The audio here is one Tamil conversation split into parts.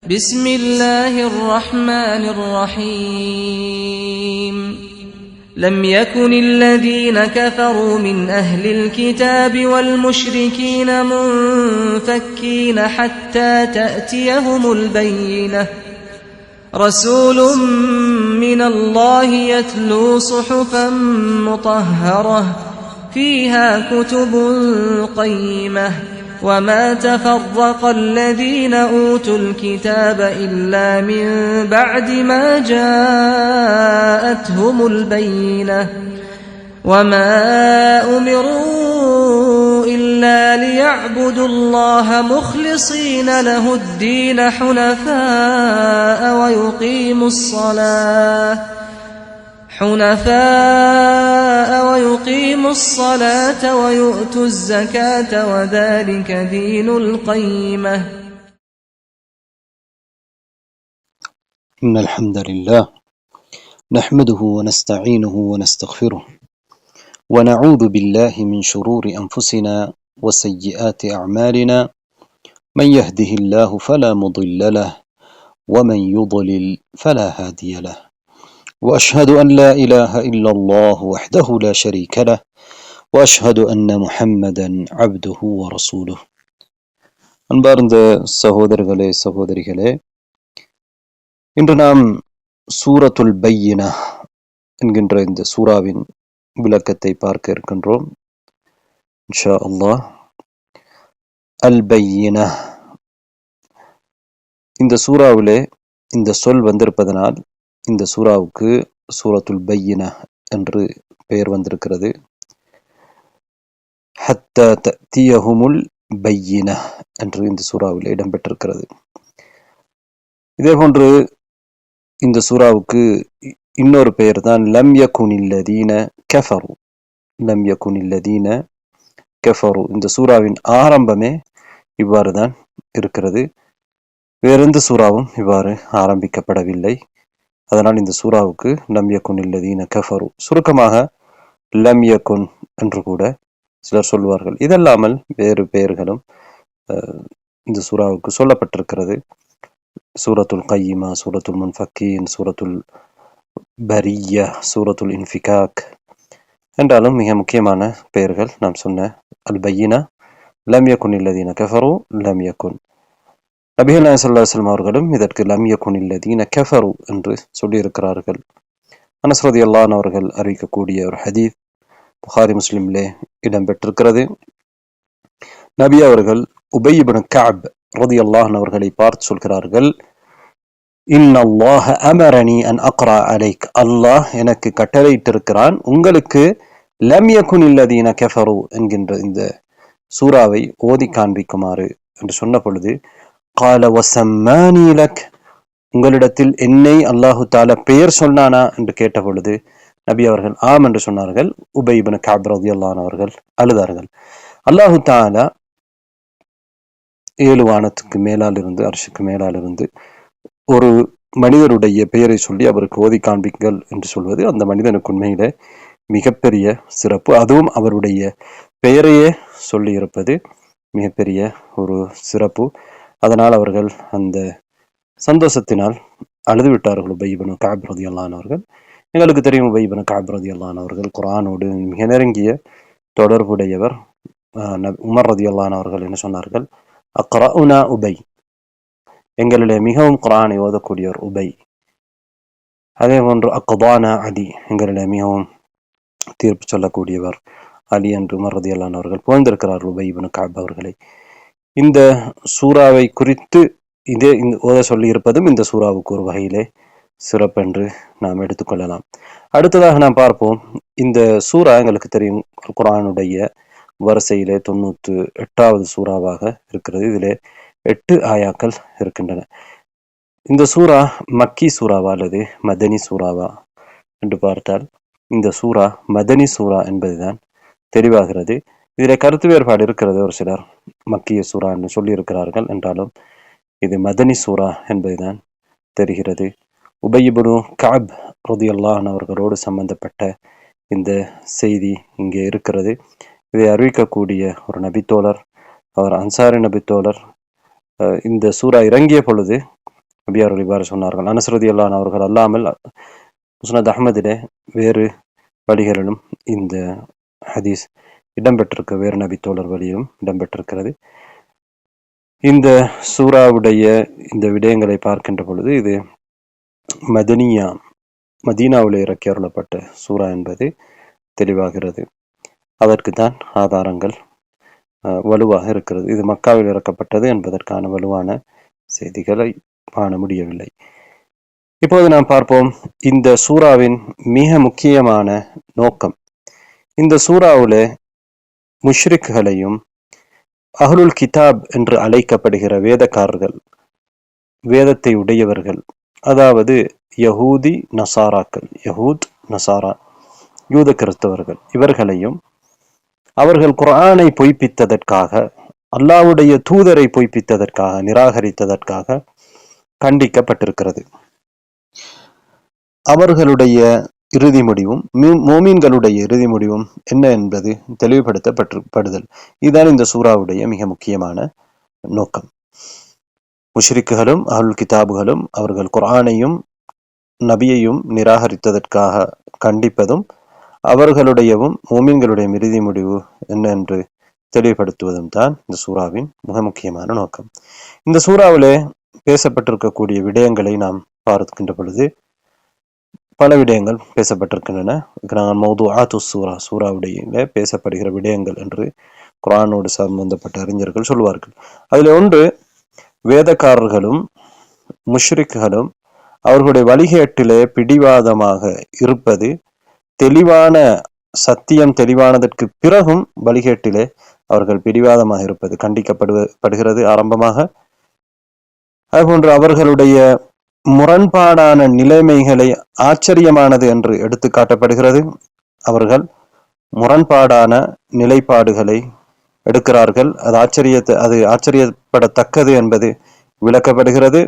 بسم الله الرحمن الرحيم لم يكن الذين كفروا من أهل الكتاب والمشركين منفكين حتى تأتيهم البينة رسول من الله يتلو صحفا مطهرة فيها كتب قيمة وما تفرق الذين أوتوا الكتاب إلا من بعد ما جاءتهم البينة وما أمروا إلا ليعبدوا الله مخلصين له الدين حنفاء ويقيموا الصلاة ويؤتوا الزكاة وذلك دين القيمة. إن الحمد لله نحمده ونستعينه ونستغفره ونعوذ بالله من شرور أنفسنا وسيئات أعمالنا من يهده الله فلا مضل له ومن يضلل فلا هادي له وأشهد أن لا إله إلا الله وحده لا شريك له وأشهد أن محمدا عبده ورسوله. அன்பார்ந்த சகோதரர்களே சகோதரிகளே, இன்று நாம் சூரத்துல் பையினா என்கின்ற இந்த சூராவின் விளக்கத்தை பார்க்க இருக்கின்றோம். இன்ஷா அல்லாஹ். அல் பையினா, இந்த சூறாவிலே இந்த சொல் வந்திருப்பதனால் இந்த சூறாவுக்கு சூரத்துல் பையினா என்று பெயர் வந்திருக்கிறது. ஹத்தா தஅதியஹுமுல் பையினா என்று இந்த சூறாவில் இடம்பெற்றிருக்கிறது. இதேபோன்று இந்த சூறாவுக்கு இன்னொரு பெயர் தான் லம் யகுனில்லதீன கஃபரு. லம் யகுனில்லதீன கஃபரு. இந்த சூறாவின் ஆரம்பமே இவ்வாறு தான் இருக்கிறது. வேறெந்த சூறாவும் இவ்வாறு ஆரம்பிக்கப்படவில்லை. அதனால் இந்த சூறாவுக்கு லம் யகுனில்லதீன கஃபரு, சுருக்கமாக லம் யகுன் என்று கூட சிலர் சொல்வார்கள். இதல்லாமல் வேறு பெயர்களும் இந்த சூறாவுக்கு சொல்லப்பட்டிருக்கிறது. சூரத்துல் கையிமா, சூரத்துல் முன்ஃபக்கீன், சூரத்துல் பரியா, சூரத்துல் இன்ஃபிகாக் என்றாலும் மிக முக்கியமான பெயர்கள் நாம் சொன்ன அல் பையினா, லம் யகுனில்லதீன கஃபரு, லம் யகுன். நபிகள் நாயகம் ஸல்லல்லாஹு அலைஹி வஸல்லம் அவர்களும் இதற்கு லம் யகுனில்லதீன கஃபரு என்று சொல்லியிருக்கிறார்கள். அனஸ் ரலியல்லாஹு அன்ஹு அவர்கள் அறிவிக்கக்கூடிய ஒரு ஹதீஸ் புகாரி முஸ்லிமிலே இடம்பெற்றிருக்கிறது. நபி அவர்கள் உபய் இப்னு கஅப் ரலியல்லாஹு அன்ஹு அவர்களை பார்த்து சொல்கிறார்கள், இன்னல்லாஹ அமரனி அன் அக்ரா அலைக், அல்லாஹ் எனக்கு கட்டளையிட்டிருக்கிறான் உங்களுக்கு லம் யகுனில்லதீன கஃபரு என்கின்ற இந்த சூறாவை ஓதி காண்பிக்குமாறு என்று சொன்ன பொழுது, கால வஸம்மானி லக், உங்களிடத்தில் என்னை அல்லாஹு தஆலா பெயர் சொன்னானா என்று கேட்ட பொழுது நபி அவர்கள் ஆம் என்று சொன்னார்கள். உபய் இப்னு கஅப் ரலியல்லாஹு அன்ஹு அவர்கள் அழுதார்கள். அல்லாஹு தஆலா 7 வானத்துக்கு மேலால் இருந்து, அர்ஷுக்கு மேலால் இருந்து ஒரு மனிதருடைய பெயரை சொல்லி அவருக்கு ஓதி காண்பிங்கள் என்று சொல்வது அந்த மனிதனுக்கு உண்மையிலே மிகப்பெரிய சிறப்பு. அதுவும் அவருடைய பெயரையே சொல்லி இருப்பது மிகப்பெரிய ஒரு சிறப்பு. அதனால் அவர்கள் அந்த சந்தோஷத்தினால் அழுது விட்டார்கள். உபய் இப்னு கஅப் ரலியல்லாஹு அன்ஹு அவர்கள், எங்களுக்கு தெரியும் உபய் இப்னு கஅப் ரலியல்லாஹு அன்ஹு அவர்கள் குர்ஆனோடு மிக நெருங்கிய தொடர்புடையவர். உமர் ரலியல்லாஹு அன்ஹு அவர்கள் என்ன சொன்னார்கள், அக்ரஉனா உபய், எங்களிலே மிகவும் குர்ஆனை ஓதக்கூடியவர் உபய். அதே போன்று அக்தானா அலி, எங்களிலே மிகவும் தீர்ப்பு சொல்லக்கூடியவர் அலி என்று உமர் ரலியல்லாஹு அன்ஹு அவர்கள் புகழ்ந்திருக்கிறார்கள் உபய் இப்னு கஅப் அவர்களை. இந்த சூறாவை குறித்து இதே ஓத சொல்லி இருப்பதும் இந்த சூறாவுக்கு ஒரு வகையிலே சிறப்பென்று நாம் எடுத்துக்கொள்ளலாம். அடுத்ததாக நாம் பார்ப்போம். இந்த சூறா எங்களுக்கு தெரியும் குர்ஆனுடைய வரிசையிலே 98வது சூறாவாக இருக்கிறது. இதிலே 8 ஆயாக்கள் இருக்கின்றன. இந்த சூறா மக்கி சூறாவா அல்லது மதனி சூறாவா என்று பார்த்தால் இந்த சூறா மதனி சூறா என்பதுதான் தெரிவாகிறது. இதிலே கருத்து வேறுபாடு இருக்கிறது. ஒரு சிலர் மக்கிய சூறா என்று சொல்லி இருக்கிறார்கள், என்றாலும் இது மதனி சூறா என்பதுதான் தெரிகிறது. உபய் இப்னு கஅப் ரலியல்லாஹு அன்ஹு அவர்களோடு சம்பந்தப்பட்ட இந்த செய்தி இங்கே இருக்கிறது. இதை அறிவிக்கக்கூடிய ஒரு நபித்தோழர், அவர் அன்சாரி நபித்தோழர். இந்த சூரா இறங்கிய பொழுது நபி அவர்கள் இவ்வாறு சொன்னார்கள். அனஸ் ரலியல்லாஹு அவர்கள் அல்லாமல் முஸ்னத் அஹ்மதிலே வேறு வழிகளிலும் இந்த ஹதீஸ் இடம்பெற்றிருக்க, வேறு நபி தோழர் வழியிலும் இடம்பெற்றிருக்கிறது. இந்த சூராவுடைய இந்த விடயங்களை பார்க்கின்ற பொழுது இது மதீனாவில் இறக்கி அருளப்பட்ட சூரா என்பது தெளிவாகிறது. அதற்கு தான் ஆதாரங்கள் வலுவாக இருக்கிறது. இது மக்காவில் இறக்கப்பட்டது என்பதற்கான வலுவான செய்திகளை காண முடியவில்லை. இப்போது நாம் பார்ப்போம் இந்த சூராவின் மிக முக்கியமான நோக்கம். இந்த சூராவிலே முஷ்ரிக்குகளையும் அஹ்லுல் கிதாப் என்று அழைக்கப்படுகிற வேதக்காரர்கள், வேதத்தை உடையவர்கள், அதாவது யஹூதி நசாராக்கள், யஹூத் நசாரா யூத கிறிஸ்தவர்கள், இவர்களையும் அவர்கள் குர்ஆனை பொய்ப்பித்ததற்காக, அல்லாஹ்வுடைய தூதரை பொய்ப்பித்ததற்காக, நிராகரித்ததற்காக கண்டிக்கப்பட்டிருக்கிறது. அவர்களுடைய இறுதி முடிவும் மோமீன்களுடைய இறுதி முடிவும் என்ன என்பது தெளிவுபடுத்தப்படுதல். இதுதான் இந்த சூராவுடைய மிக முக்கியமான நோக்கம். முஷ்ரிக்குகளும் அஹ்லுல் கிதாபுகளும் அவர்கள் குர்ஆனையும் நபியையும் நிராகரித்ததற்காக கண்டிப்பதும், அவர்களுடையவும் மோமீன்களுடைய இறுதி முடிவு என்ன என்று தெளிவுபடுத்துவதும் தான் இந்த சூராவின் மிக முக்கியமான நோக்கம். இந்த சூறாவிலே பேசப்பட்டிருக்கக்கூடிய விடயங்களை நாம் பார்க்கின்ற பொழுது பல விடயங்கள் பேசப்பட்டிருக்கின்றன. மௌதுஆத்து சூரா, சூறாவுடைய பேசப்படுகிற விடயங்கள் என்று குர்ஆனோடு சம்பந்தப்பட்ட அறிஞர்கள் சொல்வார்கள். அதில் ஒன்று, வேதக்காரர்களும் முஷ்ரிக்குகளும் அவர்களுடைய வழிகேட்டிலே பிடிவாதமாக இருப்பது, தெளிவான சத்தியம் தெளிவானதற்கு பிறகும் வழிகேட்டிலே அவர்கள் பிடிவாதமாக இருப்பது கண்டிக்கப்படுகிறது ஆரம்பமாக. அதுபோன்று அவர்களுடைய முரண்பாடான நிலைமைகளை ஆச்சரியமானது என்று எடுத்து காட்டப்படுகிறது. அவர்கள் முரண்பாடான நிலைப்பாடுகளை எடுக்கிறார்கள், அது ஆச்சரியப்படத்தக்கது என்பது விளக்கப்படுகிறது.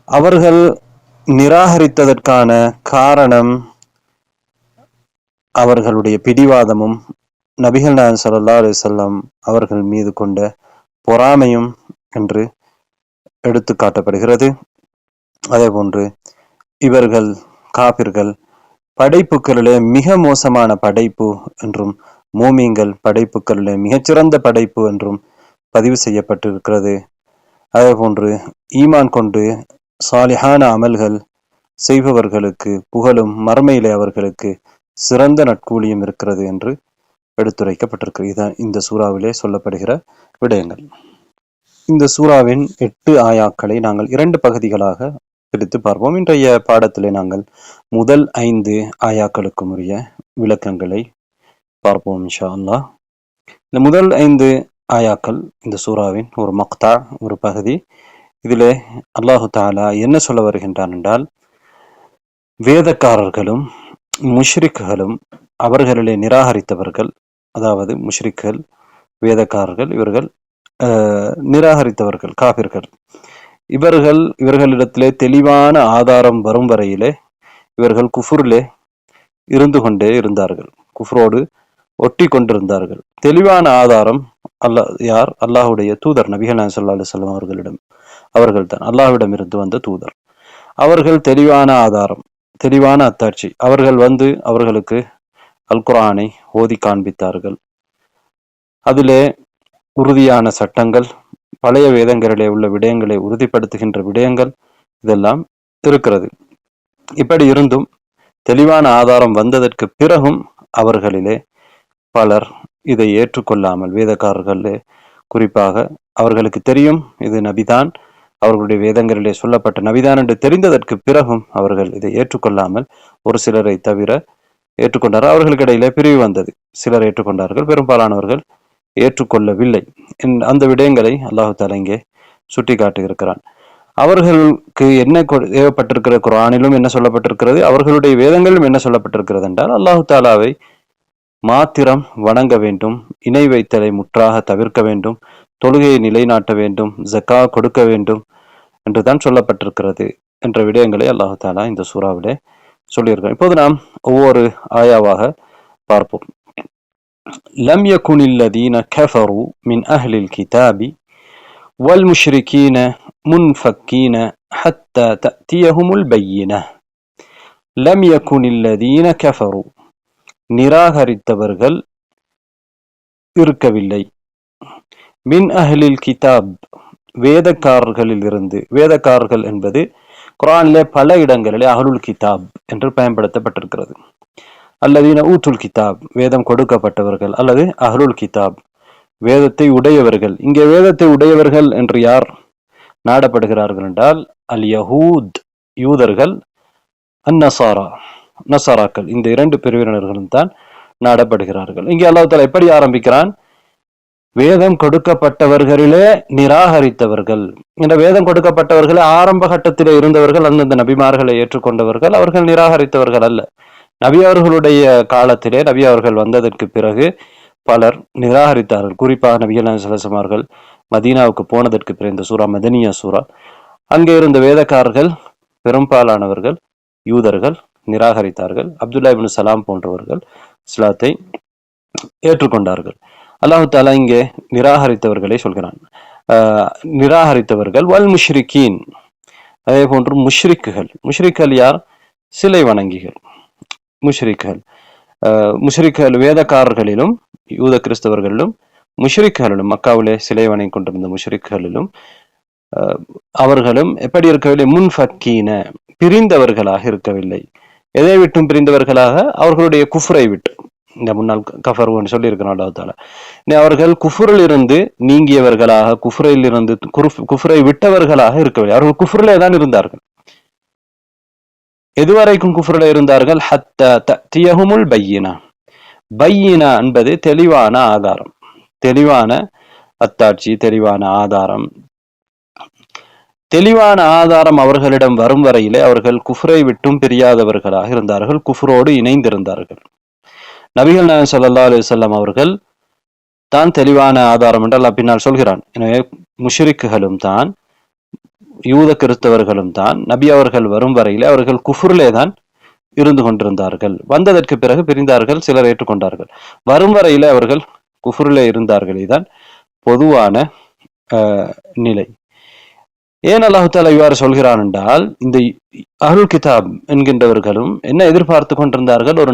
அவர்கள் நிராகரித்ததற்கான காரணம் அவர்களுடைய பிடிவாதமும் நபிகள் நாயகம் ஸல்லல்லாஹு அலைஹி வஸல்லம் அவர்கள் மீது கொண்ட பொறாமையும் என்று எடுத்து காட்டப்படுகிறது. அதே போன்று இவர்கள் காபிர்கள் படைப்புகளிலே மிக மோசமான படைப்பு என்றும், மூமின்கள் படைப்புகளிலே மிகச்சிறந்த படைப்பு என்றும் பதிவு செய்யப்பட்டிருக்கிறது. அதே போன்று ஈமான் கொண்டு சாலிஹான அமல்கள் செய்பவர்களுக்கு புகழும், மறுமையிலே அவர்களுக்கு சிறந்த நட்கூலியும் இருக்கிறது என்று எடுத்துரைக்கப்பட்டிருக்கிறது. இதுதான் இந்த சூறாவிலே சொல்லப்படுகிற விடயங்கள். இந்த சூறாவின் 8 ஆயாக்களை நாங்கள் 2 பகுதிகளாக பிரித்து பார்ப்போம். இன்றைய பாடத்திலே நாங்கள் முதல் 5 ஆயாக்களுக்கும் உரிய விளக்கங்களை பார்ப்போம் இன்ஷா அல்லாஹ். இந்த முதல் 5 ஆயாக்கள் இந்த சூறாவின் ஒரு மக்தா, ஒரு பகுதி. இதிலே அல்லாஹு தஆலா என்ன சொல்ல வருகின்றான் என்றால், வேதக்காரர்களும் முஷ்ரிக்குகளும் அவர்களிலே நிராகரித்தவர்கள், அதாவது முஷ்ரிக்குகள், வேதக்காரர்கள், இவர்கள் நிராகரித்தவர்கள், காபிர்கள், இவர்களிடத்திலே தெளிவான ஆதாரம் வரும் வரையிலே இவர்கள் குஃபுரிலே இருந்து கொண்டே இருந்தார்கள், குஃப்ரோடு ஒட்டி கொண்டிருந்தார்கள். தெளிவான ஆதாரம் யார்? அல்லாஹுடைய தூதர் நபிகள் நாயகம் ஸல்லல்லாஹு அலைஹி வஸல்லம் அவர்கள்தான் அல்லாஹ்விடம் இருந்து வந்த தூதர். அவர்கள் தெளிவான ஆதாரம், தெளிவான அத்தாட்சி, அவர்கள் வந்து அவர்களுக்கு அல் குர்ஆனை ஓதி காண்பித்தார்கள். அதிலே உறுதியான சட்டங்கள், பழைய வேதங்களிலே உள்ள விடயங்களை உறுதிப்படுத்துகின்ற விடயங்கள் இதெல்லாம் இருக்கிறது. இப்படி இருந்தும் தெளிவான ஆதாரம் வந்ததற்கு பிறகும் அவர்களிலே பலர் இதை ஏற்றுக்கொள்ளாமல், வேதக்காரர்களே குறிப்பாக, அவர்களுக்கு தெரியும் இது நபிதான், அவர்களுடைய வேதங்களிலே சொல்லப்பட்ட நபிதான் என்று தெரிந்ததற்கு பிறகும் அவர்கள் இதை ஏற்றுக்கொள்ளாமல் ஒரு சிலரை தவிர ஏற்றுக்கொண்டார்கள். அவர்களுக்கு இடையிலே பிரிவு வந்தது. சிலர் ஏற்றுக்கொண்டார்கள், பெரும்பாலானவர்கள் ஏற்றுக்கொள்ளவில்லை. அந்த விடயங்களை அல்லாஹு தஆலா இங்கே சுட்டி காட்டுகிறான். அவர்களுக்கு என்ன ஏவப்பட்டிருக்கிற குர்ஆனிலும் என்ன சொல்லப்பட்டிருக்கிறது, அவர்களுடைய வேதங்களிலும் என்ன சொல்லப்பட்டிருக்கிறது என்றால், அல்லாஹு தஆலாவை மாத்திரம் வணங்க வேண்டும், இணை வைத்தலை முற்றாக தவிர்க்க வேண்டும், தொழுகையை நிலைநாட்ட வேண்டும், ஜக்கா கொடுக்க வேண்டும் என்றுதான் சொல்லப்பட்டிருக்கிறது என்ற விடயங்களை அல்லாஹு தஆலா இந்த சூறாவிலே சொல்லியிருக்கிறார். இப்போது நாம் ஒவ்வொரு ஆயாவாக பார்ப்போம். லம் யகுனில் லதீன கஃபரு மின் அஹ்லில் கிதாபி வல் முஷ்ரிகீன முன்ஃபக்கீன حتى تأتيهم البينة لم يكن الذين كفروا நிராகரித்தவர்கள் இருக்கவில்லை மின் அஹ்லில் கிதாப் வேதக்காரர்களிலிருந்து வேதக்காரர்கள் என்பது குர்ஆனிலே பல இடங்களிலே அஹ்லுல் கிதாப் என்று பயன்படுத்தப்பட்டிருக்கிறது அல்லதீன ஊத்துல் கிதாப் வேதம் கொடுக்கப்பட்டவர்கள் அல்லது அஹ்லுல் கிதாப் வேதத்தை உடையவர்கள் இங்கே வேதத்தை உடையவர்கள் என்று யார் நாடப்படுகிறார்கள் என்றால் அல் யஹூத் யூதர்கள் அந்நசாரா நசாராக்கள் இந்த இரண்டு பிரிவினர்களும் தான் நாடப்படுகிறார்கள் இங்கே அல்லாஹ் தஆலா எப்படி ஆரம்பிக்கிறான் வேதம் கொடுக்கப்பட்டவர்களிலே நிராகரித்தவர்கள் இந்த வேதம் கொடுக்கப்பட்டவர்களே ஆரம்ப கட்டத்திலே இருந்தவர்கள் அந்தந்த நபிமார்களை ஏற்றுக்கொண்டவர்கள் அவர்கள் நிராகரித்தவர்கள் அல்ல நபி அவர்களுடைய காலத்திலே நபி அவர்கள் வந்ததற்கு பிறகு பலர் நிராகரித்தார்கள் குறிப்பாக நபிகள் நாயகம் ஸல்லல்லாஹு அலைஹி வஸல்லம் மதீனாவுக்கு போனதற்கு பிறகு இந்த சூரா மதனியா சூரா அங்கே இருந்த வேதக்காரர்கள் பெரும்பாலானவர்கள் யூதர்கள் நிராகரித்தார்கள் அப்துல்லா இப்னு சலாம் போன்றவர்கள் இஸ்லாத்தை ஏற்றுக்கொண்டார்கள் அல்லாஹ் தஆலா இங்கே நிராகரித்தவர்களை சொல்கிறான் நிராகரித்தவர்கள் வல் முஷ்ரிக்கீன் அதே போன்று முஷ்ரிக்குகள் யார் சிலை வணங்கிகள் முஷ்ரிக்குகள் வேதக்காரர்களிலும் யூத கிறிஸ்தவர்களிலும் முஷ்ரிக்குகளிலும் மக்காவிலே சிலை வணங்கி கொண்டிருந்த முஷ்ரிக்குகளிலும் அவர்களும் எப்படி இருக்கவில்லை முன்ஃபக்கீன பிரிந்தவர்களாக இருக்கவில்லை எதை விட்டும் பிரிந்தவர்களாக அவர்களுடைய குஃப்ரை விட்டு இந்த முன்னாள் கஃபர்னு சொல்லி இருக்கிறோம் அல்லாஹ் தஆலா அவர்கள் குஃப்ரில் இருந்து நீங்கியவர்களாக குஃப்ரில் இருந்து குஃப்ரை விட்டவர்களாக இருக்கவில்லை அவர்கள் குஃப்ரிலே தான் இருந்தார்கள் எதுவரைக்கும் குஃப்ரிலே இருந்தார்கள் ஹத்தா தஅதியஹுமுல் பையினா பையினா என்பது தெளிவான ஆதாரம் தெளிவான அத்தாட்சி தெளிவான ஆதாரம் அவர்களிடம் வரும் வரையிலே அவர்கள் குஃப்ரை விட்டும் பிரியாதவர்களாக இருந்தார்கள் குஃப்ரோடு இணைந்திருந்தார்கள் நபிகள் நாயகம் ஸல்லல்லாஹு அலைஹி வஸல்லம் அவர்கள் தான் தெளிவான ஆதாரம் என்று அல்லாஹ் பின்னால் சொல்கிறான் எனவே முஷ்ரிக்குகளும் தான் யூத கிறிஸ்தவர்களும் தான் நபி அவர்கள் வரும் வரையிலே அவர்கள் குஃப்ரிலே தான் இருந்து கொண்டிருந்தார்கள் வந்ததற்கு பிறகு பிரிந்தார்கள் சிலர் ஏற்றுக்கொண்டார்கள் வரும் வரையிலே அவர்கள் குஃப்ரிலே இருந்தார்கள் இதுதான் பொதுவான நிலை ஏன் அல்லாஹ் தஆலா இவ்வாறு சொல்கிறான் என்றால் இந்த அஹ்லுல் கிதாப் என்கின்றவர்களும் என்ன எதிர்பார்த்து கொண்டிருந்தார்கள் ஒரு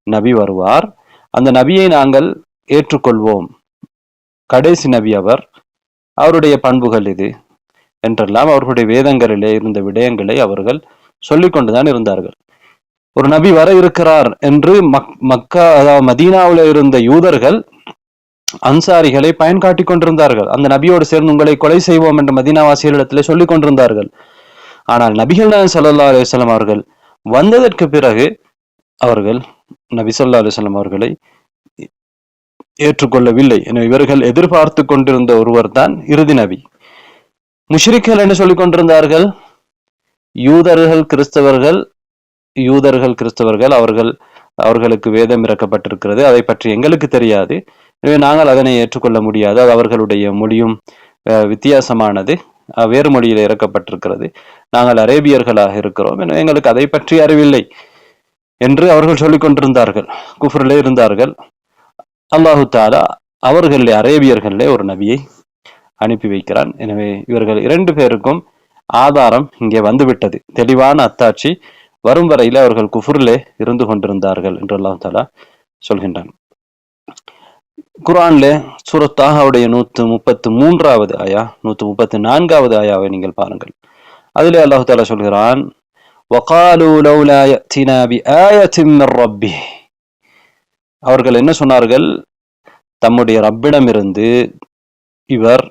நபி வருவார் அந்த நபியை நாங்கள் ஏற்றுக்கொள்வோம் கடைசி நபி அவருடைய பண்புகள் இது என்றெல்லாம் அவர்களுடைய வேதங்களிலே இருந்த விடயங்களை அவர்கள் சொல்லிக் கொண்டுதான் இருந்தார்கள் ஒரு நபி வர இருக்கிறார் என்று மக்கா அதாவது மதீனாவில் இருந்த யூதர்கள் அன்சாரிகளை பயன்காட்டி கொண்டிருந்தார்கள் அந்த நபியோடு சேர்ந்து உங்களை கொலை செய்வோம் என்று மதீனாவாசிகளிடத்திலே சொல்லிக் கொண்டிருந்தார்கள் ஆனால் நபிகள் நாயகம் ஸல்லல்லாஹு அலைஹி வஸல்லம் அவர்கள் வந்ததற்கு பிறகு அவர்கள் நபி ஸல்லல்லாஹு அலைஹி வஸல்லம் அவர்களை ஏற்றுக்கொள்ளவில்லை எனவே இவர்கள் எதிர்பார்த்து கொண்டிருந்த ஒருவர் தான் இறுதி நபி முஷ்ரிக்குகள் என்ன சொல்லிக் கொண்டிருந்தார்கள் யூதர்கள் கிறிஸ்தவர்கள் அவர்களுக்கு வேதம் இறக்கப்பட்டிருக்கிறது அதை பற்றி எங்களுக்கு தெரியாது எனவே நாங்கள் அதனை ஏற்றுக்கொள்ள முடியாது அது அவர்களுடைய மொழியும் வித்தியாசமானது வேறு மொழியில் இறக்கப்பட்டிருக்கிறது நாங்கள் அரேபியர்களாக இருக்கிறோம் எனவே எங்களுக்கு அதை பற்றி அறிவில்லை என்று அவர்கள் சொல்லிக் கொண்டிருந்தார்கள் குஃப்ரிலே இருந்தார்கள் அல்லாஹு தஆலா அவர்களிலே அரேபியர்களிலே ஒரு நபியை அனுப்பி வைக்கிறான் எனவே இவர்கள் இரண்டு பேருக்கும் ஆதாரம் இங்கே வந்துவிட்டது தெளிவான அத்தாட்சி வரும் வரையில அவர்கள் குஃப்ரிலே இருந்து கொண்டிருந்தார்கள் என்று அல்லாஹ் தஆலா சொல்கின்றான் குர்ஆனிலே சூரத் தாஹாவுடைய 133வது ஆயா 134வது ஆயாவை நீங்கள் பாருங்கள் அதிலே அல்லாஹ் தஆலா சொல்கிறான் وقالوا لولا يأتنا بآية من ربه அவர்கள் என்ன சொன்னார்கள் தம்முடைய ரப்பிடமிருந்து இவர்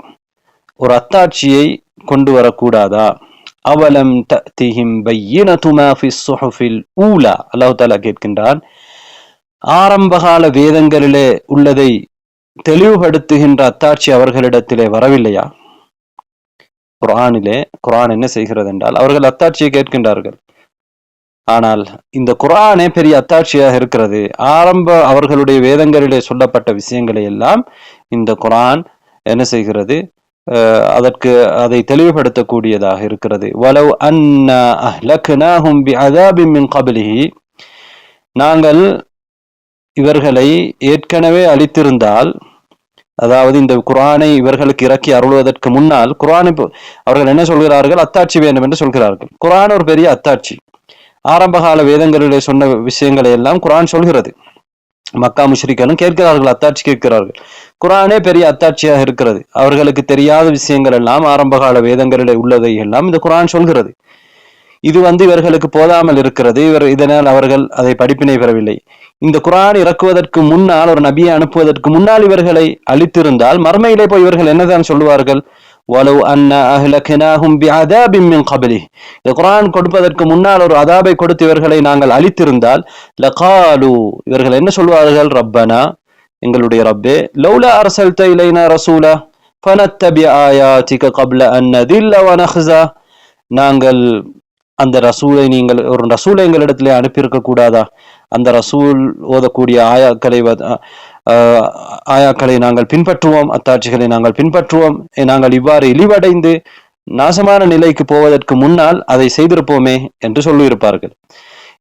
ஒரு அத்தாட்சியை கொண்டு வரக்கூடாதா அவலம் தஅதிஹிம் பையினது மா ஃபி ஸுஹுஃபில் ஊலா அல்லாஹ் தஆலா கேட்கின்றான் ஆரம்பகால வேதங்களிலே உள்ளதை தெளிவுபடுத்துகின்ற அத்தாட்சி அவர்களிடத்திலே வரவில்லையா குர்ஆன் என்ன செய்கிறது என்றால் அவர்கள் அத்தாட்சியை கேட்கின்றார்கள் ஆனால் இந்த குர்ஆனே பெரிய அத்தாட்சியாக இருக்கிறது அவர்களுடைய வேதங்களிலே சொல்லப்பட்ட விஷயங்களை எல்லாம் இந்த குர்ஆன் என்ன செய்கிறது அதை தெளிவுபடுத்தக்கூடியதாக இருக்கிறது வலவ் அன்னா அஹ்லக்னாஹும் பிஅஸாபின் மின் கப்லிஹி நாங்கள் இவர்களை ஏற்கனவே அழித்திருந்தால் அதாவது இந்த குர்ஆனை இவர்களுக்கு இறக்கி அருள்வதற்கு முன்னால் குர்ஆனை அவர்கள் என்ன சொல்கிறார்கள்? அத்தாட்சி வேண்டும் என்று சொல்கிறார்கள். குர்ஆன் ஒரு பெரிய அத்தாட்சி. ஆரம்பகால வேதங்களிலே சொன்ன விஷயங்களை எல்லாம் குர்ஆன் சொல்கிறது. மக்கா முஷ்ரிக்களும் கேட்கிறார்கள், அத்தாட்சி கேட்கிறார்கள். குர்ஆனே பெரிய அத்தாட்சியாக இருக்கிறது. அவர்களுக்கு தெரியாத விஷயங்கள் எல்லாம் ஆரம்பகால வேதங்களிலே உள்ளதை எல்லாம் இந்த குர்ஆன் சொல்கிறது. இது இவர்களுக்கு போதாமல் இருக்கிறது. இதனால் அவர்கள் அதை படிப்பினை பெறவில்லை. இந்த குர்ஆன் இறக்குவதற்கு முன்னால், ஒரு நபியை அனுப்புவதற்கு முன்னால் இவர்களை அழித்திருந்தால் மர்மையிலே போய் இவர்கள் என்னதான் சொல்லுவார்கள்? வலவ் அன்ன அஹ்லக்னாஹும் பிஅதாபின் மின் கப்லிஹ். இந்த குர்ஆன் கொடுப்பதற்கு முன்னால் ஒரு அதாபை கொடுத்து இவர்களை நாங்கள் அழித்திருந்தால் லகாலு, இவர்கள் என்ன சொல்வார்கள்? ரப்பனா, எங்களுடைய ரப்பே, லௌலா அர்சல்த இலைனா ரசூலா ஃபனத்தபி ஆயாதிக கப்ல அன் நதில்ல வனஹ்ஸா. நாங்கள் அந்த ரசூலை, நீங்கள் ஒரு ரசூலை எங்களிடத்திலே அனுப்பியிருக்க கூடாதா? அந்த ரசூல் ஓதக்கூடிய ஆயாக்களை நாங்கள் பின்பற்றுவோம், அத்தாட்சிகளை நாங்கள் பின்பற்றுவோம். நாங்கள் இவ்வாறு இழிவடைந்து நாசமான நிலைக்கு போவதற்கு முன்னால் அதை செய்திருப்போமே என்று சொல்லியிருப்பார்கள்.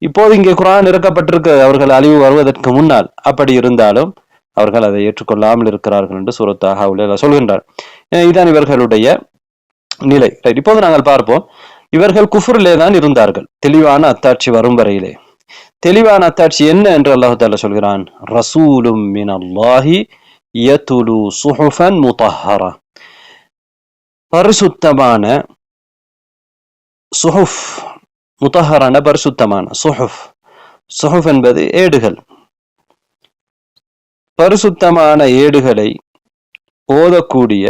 இப்போது இங்கே குர்ஆன் இறக்கப்பட்டிருக்க அவர்கள் அழிவு வருவதற்கு முன்னால். அப்படி இருந்தாலும் அவர்கள் அதை ஏற்றுக்கொள்ளாமல் இருக்கிறார்கள் என்று சூரத் தாஹாவுல சொல்கின்றார். இதுதான் இவர்களுடைய நிலை. இப்போது நாங்கள் பார்ப்போம், இவர்கள் குஃப்ரிலே தான் இருந்தார்கள் தெளிவான அத்தாட்சி வரும் வரையிலே. தெளிவான அத்தாட்சி என்ன என்று அல்லாஹ் தஆலா சொல்கிறான்? ரசூலும் மினல்லாஹி யதுலு சுஹுஃபன் முத்தஹ்ஹரா. பரிசுத்தமான சுஹுஃப், முத்தஹ்ஹரான பரிசுத்தமான சுஹுஃப். சுஹுஃப் என்பது ஏடுகள். பரிசுத்தமான ஏடுகளை ஓதக்கூடிய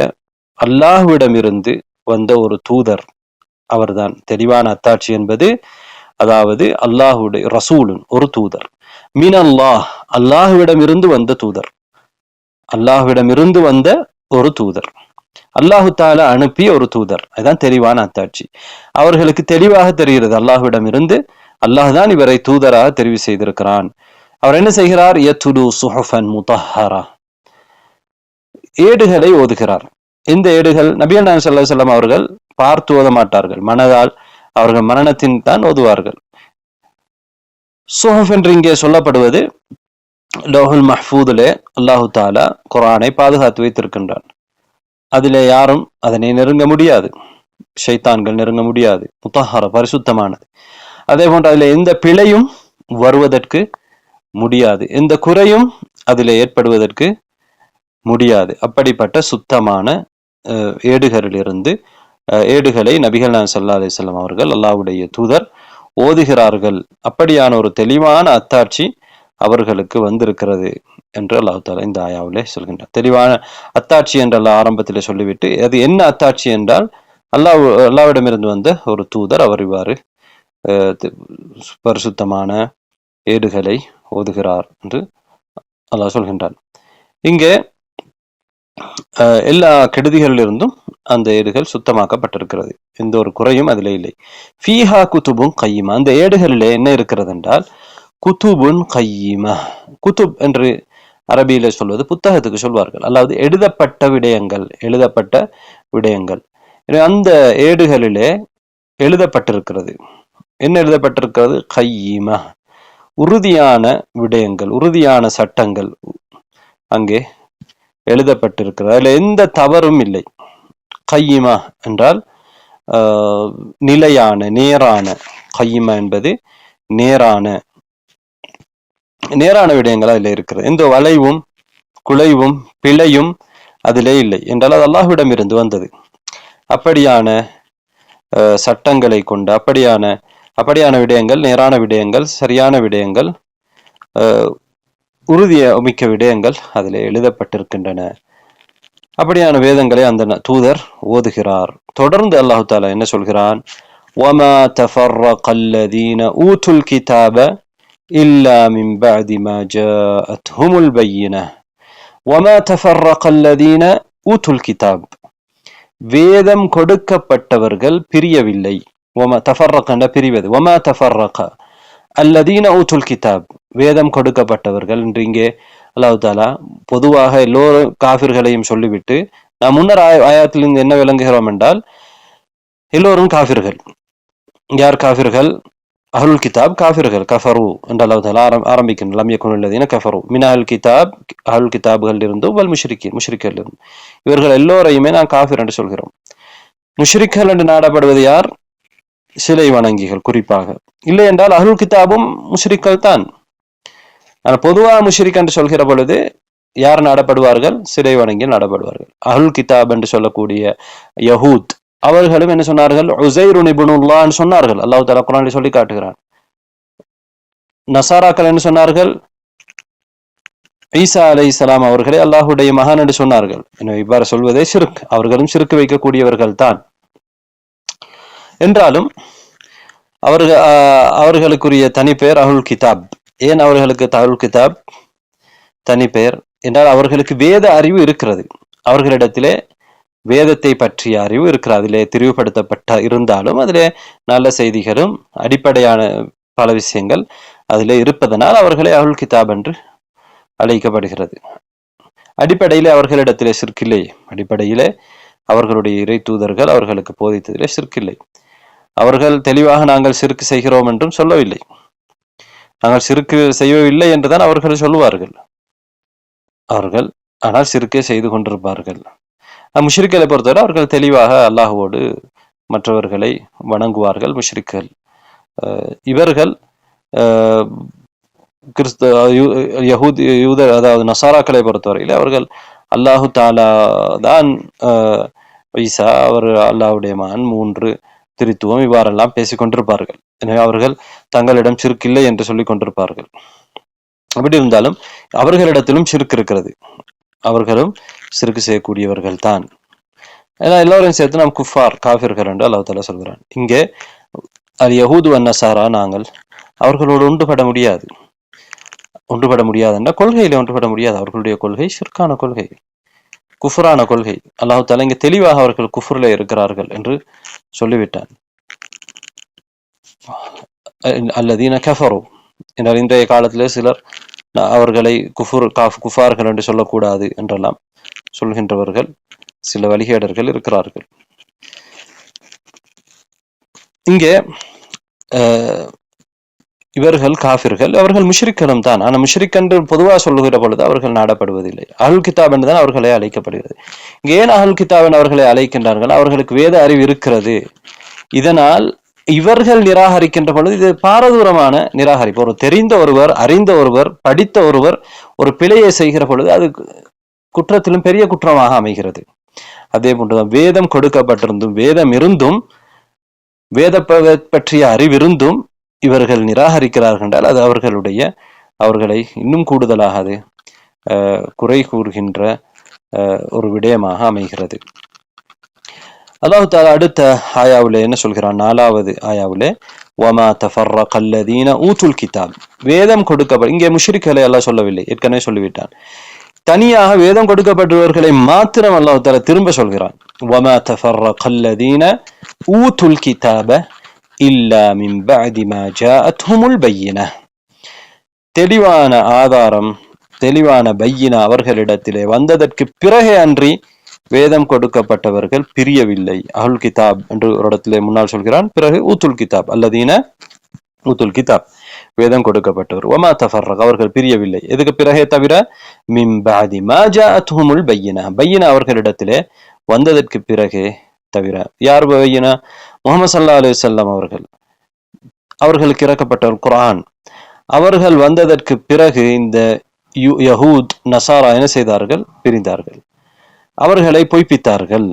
அல்லாஹ்விடமிருந்து வந்த ஒரு தூதர் அவர்தான். தெளிவான அத்தாட்சி என்பது அதாவது அல்லாஹுடைய ரசூலுன், ஒரு தூதர். மினல்லாஹ், அல்லாஹ்விடமிருந்து வந்த தூதர். அல்லாஹ்விடமிருந்து வந்த ஒரு தூதர், அல்லாஹு தஆலா அனுப்பிய ஒரு தூதர். அதுதான் தெளிவான அத்தாட்சி. அவர்களுக்கு தெளிவாக தெரிகிறது அல்லாஹ்விடமிருந்து அல்லாஹ் தான் இவரை தூதராக தெரிவு செய்திருக்கிறான். அவர் என்ன செய்கிறார்? யதுலு சுஹுஃபன் முத்தஹ்ஹரா, ஏடுகளை ஓதுகிறார். இந்த ஏடுகள் நபிகள் நாயகம் ஸல்லல்லாஹு அலைஹி வஸல்லம் அவர்கள் பார்த்து ஓத மாட்டார்கள், மனதால் அவர்கள் மரணத்தின் தான் ஓதுவார்கள். சுஹுஃப் என்று இங்கே சொல்லப்படுவது லௌஹுல் மஹ்ஃபூதிலே அல்லாஹு தஆலா குர்ஆனை பாதுகாத்து வைத்திருக்கின்றான். அதிலே யாரும் அதனை நெருங்க முடியாது, ஷைத்தான்கள் நெருங்க முடியாது. முத்தஹ்ஹர, பரிசுத்தமானது. அதே போன்று அதில் எந்த பிழையும் வருவதற்கு முடியாது, எந்த குறையும் அதில் ஏற்படுவதற்கு முடியாது. அப்படிப்பட்ட சுத்தமான ஏடுகளிலிருந்து ஏடுகளை நபிகள் நாயகம் ஸல்லல்லாஹு அலைஹி வஸல்லம் அவர்கள் அல்லாஹ்வுடைய தூதர் ஓதுகிறார்கள். அப்படியான ஒரு தெளிவான அத்தாட்சி அவர்களுக்கு வந்திருக்கிறது என்று அல்லாஹ் தஆலா இந்த ஆயாவிலே சொல்கின்றார். தெளிவான அத்தாட்சி என்று அல்லாஹ் ஆரம்பத்திலே சொல்லிவிட்டு, அது என்ன அத்தாட்சி என்றால் அல்லாஹ்விடமிருந்து வந்த ஒரு தூதர் அவர் இவ்வாறு பரிசுத்தமான ஏடுகளை ஓதுகிறார் என்று அல்லாஹ் சொல்கின்றான். இங்கே எல்லா கெடுதிகளிலிருந்தும் அந்த ஏடுகள் சுத்தமாக்கப்பட்டிருக்கிறது, எந்த ஒரு குறையும் அதிலே இல்லை. ஃபீஹா குதுபுன் கையிமா, அந்த ஏடுகளிலே என்ன இருக்கிறது என்றால் குதுபுன் கையிமா. குதுப் என்று அரபியில சொல்வது புத்தகத்துக்கு சொல்வார்கள், அதாவது எழுதப்பட்ட விடயங்கள், எழுதப்பட்ட விடயங்கள். அந்த ஏடுகளிலே எழுதப்பட்டிருக்கிறது. என்ன எழுதப்பட்டிருக்கிறது? கையிமா, உறுதியான விடயங்கள், உறுதியான சட்டங்கள் அங்கே எழுதப்பட்டிருக்கிறது. அதுல எந்த தவறும் இல்லை. கையிமா என்றால் நிலையான, நேரான. கையிமா என்பது நேரான விடயங்கள் அதில் இருக்கிறது. எந்த வளைவும் குலைவும் பிழையும் அதிலே இல்லை என்றால் அது அல்லாஹ்விடம் இருந்து வந்தது. அப்படியான சட்டங்களை கொண்ட அப்படியான விடயங்கள், நேரான விடயங்கள், சரியான விடயங்கள், உறுதிய மிக்க விடயங்கள் அதிலே எழுதப்பட்டிருக்கின்றன. அப்படியான வேதங்களை அந்த தூதர் ஓதுகிறார். தொடர்ந்து அல்லாஹ் தஆலா என்ன சொல்கிறான்? وَمَا تَفَرَّقَ الَّذِينَ أُوتُوا الْكِتَابَ إِلَّا مِنْ بَعْدِ مَا جَاءَتْهُمُ الْبَيِّنَةُ وَمَا تَفَرَّقَ الَّذِينَ أُوتُوا الْكِتَابَ, வேதம் கொடுக்கப்பட்டவர்கள் பிரியவில்லை. وَمَا تَفَرَّقَ என்ற பிரிவது. وَمَا تَفَرَّقَ الَّذِينَ أُوتُوا الْكِتَابَ, வேதம் கொடுக்கப்பட்டவர்கள் என்று இங்கே அல்லாஹ் தஆலா பொதுவாக எல்லோரும் காஃபிர்களையும் சொல்லிவிட்டு, நாம் முன்னர் ஆயத்திலிருந்து என்ன விளங்குகிறோம் என்றால் எல்லோரும் காஃபிர்கள். யார் காஃபிர்கள்? அஹ்லுல் கிதாப் காஃபிர்கள், கஃபரு என்று அல்லாஹ் தஆலா ஆரம்பிக்கின்ற லம் யகுனு அல்லதீன கஃபரு மின் அஹ்லுல் கிதாப், அஹ்லுல் கிதாப்கள் இருந்தும் வல் முஷ்ரிக்கீன், முஷ்ரிக்கள் இருந்து, இவர்கள் எல்லோரையுமே நான் காஃபிர் என்று சொல்கிறோம். முஷ்ரிக்கள் என்று நாடப்படுவது யார்? சிலை வணங்கிகள் குறிப்பாக. இல்லை என்றால் அஹ்லுல் கிதாபும் முஷ்ரிக்கள் தான். ஆனால் பொதுவாக முஷ்ரிக் என்று சொல்கிற பொழுது யார் நாடப்படுவார்கள்? சிலை வணங்கி நாடப்படுவார்கள். அஹ்லுல் கிதாப் என்று சொல்லக்கூடிய யஹூத் அவர்களும் என்ன சொன்னார்கள்? உஸைர் இப்னுல்லாஹ் சொன்னார்கள். அல்லாஹ் தஆலா குர்ஆனில் சொல்லி காட்டுகிறான். நசாராக்கள் என்ன சொன்னார்கள்? ஈசா அலைஹிஸ்ஸலாம் அவர்களை அல்லாஹ்வுடைய மகன் என்று சொன்னார்கள். எனவே இவ்வாறு சொல்வதே ஷிர்க். அவர்களும் ஷிர்க் வைக்கக்கூடியவர்கள் தான். என்றாலும் அவர்களுக்குரிய தனி பெயர் அஹ்லுல் கிதாப். ஏன் அவர்களுக்கு அஹ்லுல் கிதாப் தனி பெயர் என்றால் அவர்களுக்கு வேத அறிவு இருக்கிறது. அவர்களிடத்திலே வேதத்தை பற்றிய அறிவு இருக்கிறது. அதிலே திரிவுபடுத்தப்பட்ட இருந்தாலும் அதிலே நல்ல செய்திகளும் அடிப்படையான பல விஷயங்கள் அதிலே இருப்பதனால் அவர்களே அஹ்லுல் கிதாப் என்று அழைக்கப்படுகிறது. அடிப்படையிலே அவர்களிடத்திலே ஷிர்க் இல்லை. அடிப்படையிலே அவர்களுடைய இறை தூதர்கள் அவர்களுக்கு போதித்ததிலே ஷிர்க் இல்லை. அவர்கள் தெளிவாக நாங்கள் ஷிர்க் செய்கிறோம் என்றும் சொல்லவில்லை. நாங்கள் ஷிர்க் செய்யவில்லை என்றுதான் அவர்கள் சொல்லுவார்கள். அவர்கள் ஆனால் ஷிர்க்கே செய்து கொண்டிருப்பார்கள். முஷ்ரிக்களை பொறுத்தவரை அவர்கள் தெளிவாக அல்லாஹ்வோடு மற்றவர்களை வணங்குவார்கள். முஷ்ரிக்கள் இவர்கள் யூதர் அதாவது நசாராக்களை பொறுத்தவரையில் அவர்கள் அல்லாஹு தாலா தான் ஈசா அவர் அல்லாஹ்வுடைய மகன், 3 திரித்துவம் இவ்வாறெல்லாம் பேசிக் கொண்டிருப்பார்கள். எனவே அவர்கள் தங்களிடம் ஷிர்க் இல்லை என்று சொல்லிக் கொண்டிருப்பார்கள். அப்படி இருந்தாலும் அவர்களிடத்திலும் ஷிர்க் இருக்கிறது. அவர்களும் ஷிர்க் செய்யக்கூடியவர்கள் தான். ஏன்னா எல்லாரையும் சேர்த்து நாம் குஃபார், காஃபிர்கள் என்று அல்லாஹ் தஆலா சொல்கிறான். இங்கே அல் யஹூது வன் நஸாரா நாங்கள் அவர்களோடு ஒன்றுபட முடியாது. ஒன்றுபட முடியாது என்ற கொள்கையில ஒன்றுபட முடியாது. அவர்களுடைய கொள்கை ஷிர்கான கொள்கை, குஃபரான கொள்கை. அல்லாஹ் தஆலா இங்கே தெளிவாக அவர்கள் குஃப்ரிலே இருக்கிறார்கள் என்று சொல்லிவிட்டான். அல்லதீன கஃபரு என்றால் இன்றைய காலத்திலே சிலர் அவர்களை குஃபார்கள் என்று சொல்லக்கூடாது என்றெல்லாம் சொல்கின்றவர்கள் சில வழிகேடர்கள் இருக்கிறார்கள். இங்கே இவர்கள் காஃபிர்கள், அவர்கள் முஷ்ரிக்களும் தான். ஆனால் முஷ்ரிக் என்று பொதுவாக சொல்லுகிற பொழுது அவர்கள் நாடப்படுவதில்லை. அஹ்லுல் கிதாப் என்றுதான் அவர்களை அழைக்கப்படுகிறது. இங்கே ஏன் அஹ்லுல் கிதாப் என்று அவர்களை அழைக்கின்றார்கள்? அவர்களுக்கு வேத அறிவு இருக்கிறது. இதனால் இவர்கள் நிராகரிக்கின்ற பொழுது இது பாரதூரமான நிராகரிப்பு. ஒரு தெரிந்த ஒருவர், அறிந்த ஒருவர், படித்த ஒருவர் ஒரு பிழையை செய்கிற பொழுது அது குற்றத்திலும் பெரிய குற்றமாக அமைகிறது. அதே போன்றுதான் வேதம் கொடுக்கப்பட்டிருந்தும், வேதம் இருந்தும், வேத பற்றிய அறிவிருந்தும் இவர்கள் நிராகரிக்கிறார்கள் என்றால் அது அவர்களை இன்னும் கூடுதலாக அது குறை கூறுகின்ற ஒரு விடயமாக அமைகிறது. அல்லாஹ் தஆலா அடுத்த ஆயாவிலே என்ன சொல்கிறான்? 4வது ஆயாவிலே வமா தஃபர்ரகல்லதீன ஊதுல் கிதாப், வேதம் கொடுக்கப்பட்ட, இங்கே முஷ்ரிக்களை அல்லாஹ் சொல்லவில்லை, ஏற்கனவே சொல்லிவிட்டான். தனியாக வேதம் கொடுக்கப்பட்டவர்களை மாத்திரம் அல்லாஹ் தஆலா திரும்ப சொல்கிறான். வமா தஃபர்ரகல்லதீன ஊதுல் கிதாப இல்லா மின் பஅதி மா ஜாஅத்ஹுமுல் பையினஹ், தெளிவான ஆதாரம், தெளிவான பையினா அவர்களிடத்திலே வந்ததற்கு பிறகே அன்றி வேதம் கொடுக்கப்பட்டவர்கள் பிரியவில்லை. அஹ்லுல் கிதாப் என்று ஒரு இடத்திலே முன்னால் சொல்கிறான், பிறகு ஊத்துல் கிதாப், அல்லதீன ஊத்துல் கிதாப், வேதம் கொடுக்கப்பட்டவர். வமா தஃபர்ரக, அவர்கள் பிரியவில்லை. எதுக்கு பிறகே? தவிர மின் பஅதி மா ஜாஅத்ஹுமுல் பையினா, பையினா அவர்களிடத்திலே வந்ததற்கு பிறகே தவிர. யார் பையினா? முஹம்மது ஸல்லல்லாஹு அலைஹி வஸல்லம் அவர்களுக்கு இறக்கப்பட்ட குர்ஆன். அவர்கள் வந்ததற்கு பிறகு இந்த யஹூத் நசாரா என்ன செய்தார்கள்? பிரிந்தார்கள், அவர்களை பொய்ப்பித்தார்கள்.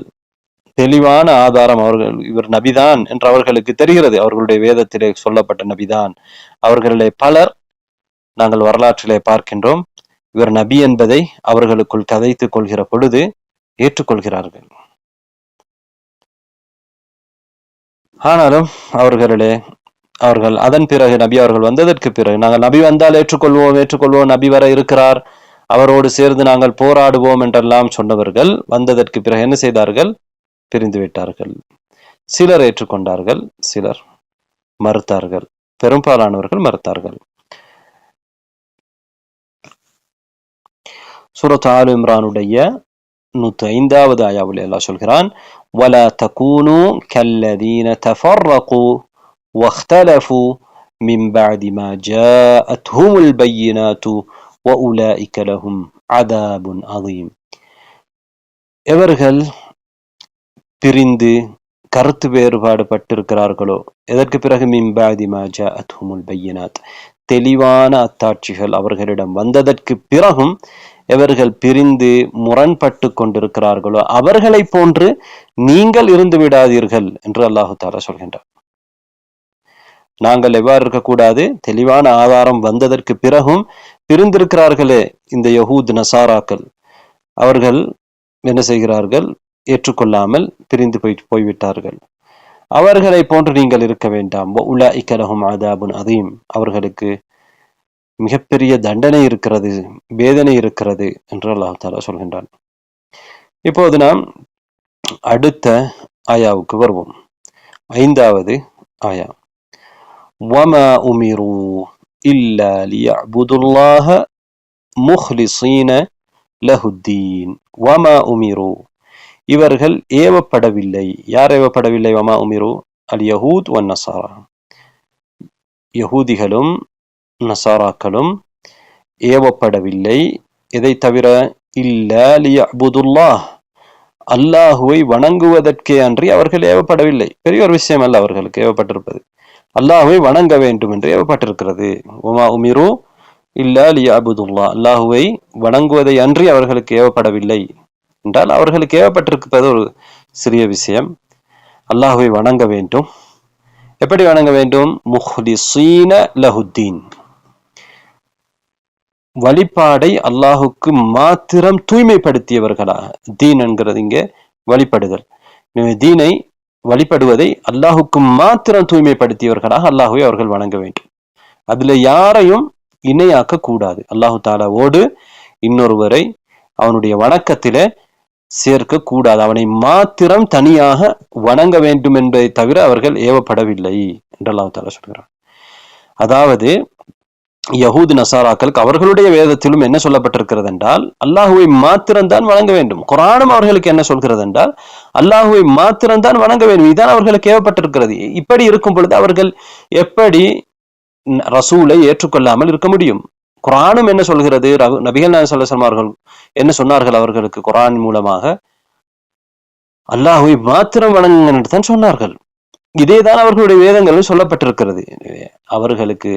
தெளிவான ஆதாரம், அவர்கள் இவர் நபிதான் என்று அவர்களுக்கு தெரிகிறது. அவர்களுடைய வேதத்திலே சொல்லப்பட்ட நபிதான். அவர்களிலே பலர் நாங்கள் வரலாற்றிலே பார்க்கின்றோம், இவர் நபி என்பதை அவர்களுக்குள் கதைத்துக் கொள்கிற பொழுது ஏற்றுக்கொள்கிறார்கள். ஆனாலும் அவர்கள் அதன் பிறகு, நபி அவர்கள் வந்ததற்கு பிறகு, நாங்கள் நபி வந்தால் ஏற்றுக்கொள்வோம், நபி வர இருக்கிறார், அவரோடு சேர்ந்து நாங்கள் போராடுவோம் என்றெல்லாம் சொன்னவர்கள் வந்ததற்கு பிறகு என்ன செய்தார்கள்? பிரிந்து விட்டார்கள். சிலர் ஏற்றுக்கொண்டார்கள், சிலர் மறுத்தார்கள், பெரும்பாலானவர்கள் மறுத்தார்கள். சூரத் ஆல் இம்ரானுடைய 105வது ஆயாவிலே அல்லாஹ் சொல்கிறான், வலா தகூனு கல்லதீன தஃபர்ரகு வக்தலஃபு من بعد ما جاءتهم البينات وأولئك لهم عذاب عظيم. எவர்கள் பிரிந்து கருத்து வேறுபாடு பட்டிருக்கிறார்களோ, எதற்கு பிறகு மின் பாதி மா ஜாஅத்ஹுமுல் பையினாத், தெளிவான அத்தாட்சிகள் அவர்களிடம் வந்ததற்கு பிறகும் எவர்கள் பிரிந்து முரண்பட்டு கொண்டிருக்கிறார்களோ அவர்களை போன்று நீங்கள் இருந்து விடாதீர்கள் என்று அல்லாஹு தஆலா சொல்கின்றார். நாங்கள் எவ்வாறு இருக்கக்கூடாது? தெளிவான ஆதாரம் வந்ததற்கு பிறகும் பிரிந்திருக்கிறார்களே இந்த யஹூத் நசாராக்கள், அவர்கள் என்ன செய்கிறார்கள்? ஏற்றுக்கொள்ளாமல் பிரிந்து போய்விட்டார்கள். அவர்களை போன்று நீங்கள் இருக்க வேண்டாம். உலாஇக லஹும் அதாபுன் அதீம், அவர்களுக்கு மிகப்பெரிய தண்டனை இருக்கிறது, வேதனை இருக்கிறது என்று அல்லாஹ் தஆலா சொல்கின்றான். இப்போது நாம் அடுத்த ஆயாவுக்கு வருவோம். 5வது ஆயா. வமா உமிரு இல்லா லியஅ்புதுல்லாஹ முஹ்லிஸீன லஹுத்தீன். வமா உமிரு, இவர்கள் ஏவப்படவில்லை. யார் ஏவப்படவில்லை? வமா உமிரு அல் யஹூத் வன் நஸாரா, யஹூதிகளும் நசாராக்களும் ஏவப்படவில்லை. எதை தவிர? இல்லா லியஅ்புதுல்லாஹ், அல்லாஹுவை வணங்குவதற்கே அன்றி அவர்கள் ஏவப்படவில்லை. பெரிய ஒரு விஷயம் அல்ல அவர்களுக்கு ஏவப்பட்டிருப்பது, அல்லாஹுவை வணங்க வேண்டும் என்று ஏவப்பட்டிருக்கிறது. வமா உமிரு இல்லா லியஅ்புதுல்லாஹ், அல்லாஹுவை வணங்குவதை அன்றி அவர்களுக்கு ஏவப்படவில்லை என்றால் அவர்களுக்கு ஏவப்பட்டிருப்பது ஒரு சிறிய விஷயம். அல்லாஹுவை வணங்க வேண்டும். எப்படி வணங்க வேண்டும்? முஹ்லிஸீன லஹுத்தீன், வழிபாடை அல்லாஹுக்கு மாத்திரம் தூய்மைப்படுத்தியவர்களாக. தீன் என்கிறது இங்கே வழிபடுதல். தீனை வழிபடுவதை அல்லாஹுக்கு மாத்திரம் தூய்மைப்படுத்தியவர்களாக அல்லாஹுவை அவர்கள் வணங்க வேண்டும். அதுல யாரையும் இணையாக்க கூடாது. அல்லாஹு தாலாவோடு இன்னொருவரை அவனுடைய வணக்கத்திலே சேர்க்க கூடாது. அவனை மாத்திரம் தனியாக வணங்க வேண்டும் என்பதை தவிர அவர்கள் ஏவப்படவில்லை என்று அல்லாஹ் தஆலா சொல்கிறார். அதாவது யஹூத் நசாராக்களுக்கு அவர்களுடைய வேதத்திலும் என்ன சொல்லப்பட்டிருக்கிறது என்றால் அல்லாஹுவை மாத்திரம்தான் வணங்க வேண்டும். குர்ஆனும் அவர்களுக்கு என்ன சொல்கிறது என்றால் அல்லாஹுவை மாத்திரம்தான் வணங்க வேண்டும். இதுதான் அவர்களுக்கு ஏவப்பட்டிருக்கிறது. இப்படி இருக்கும் பொழுது அவர்கள் எப்படி ரசூலை ஏற்றுக்கொள்ளாமல் இருக்க முடியும்? குர்ஆனும் என்ன சொல்கிறது? நபிகள் நாயகம் ஸல்லல்லாஹு அலைஹி வஸல்லம் அவர்கள் என்ன சொன்னார்கள்? அவர்களுக்கு குர்ஆன் மூலமாக அல்லாஹுவை மாத்திரம் வணங்குங்கள் என்று தான் சொன்னார்கள். இதேதான் அவர்களுடைய வேதங்களில் சொல்லப்பட்டிருக்கிறது. அவர்களுக்கு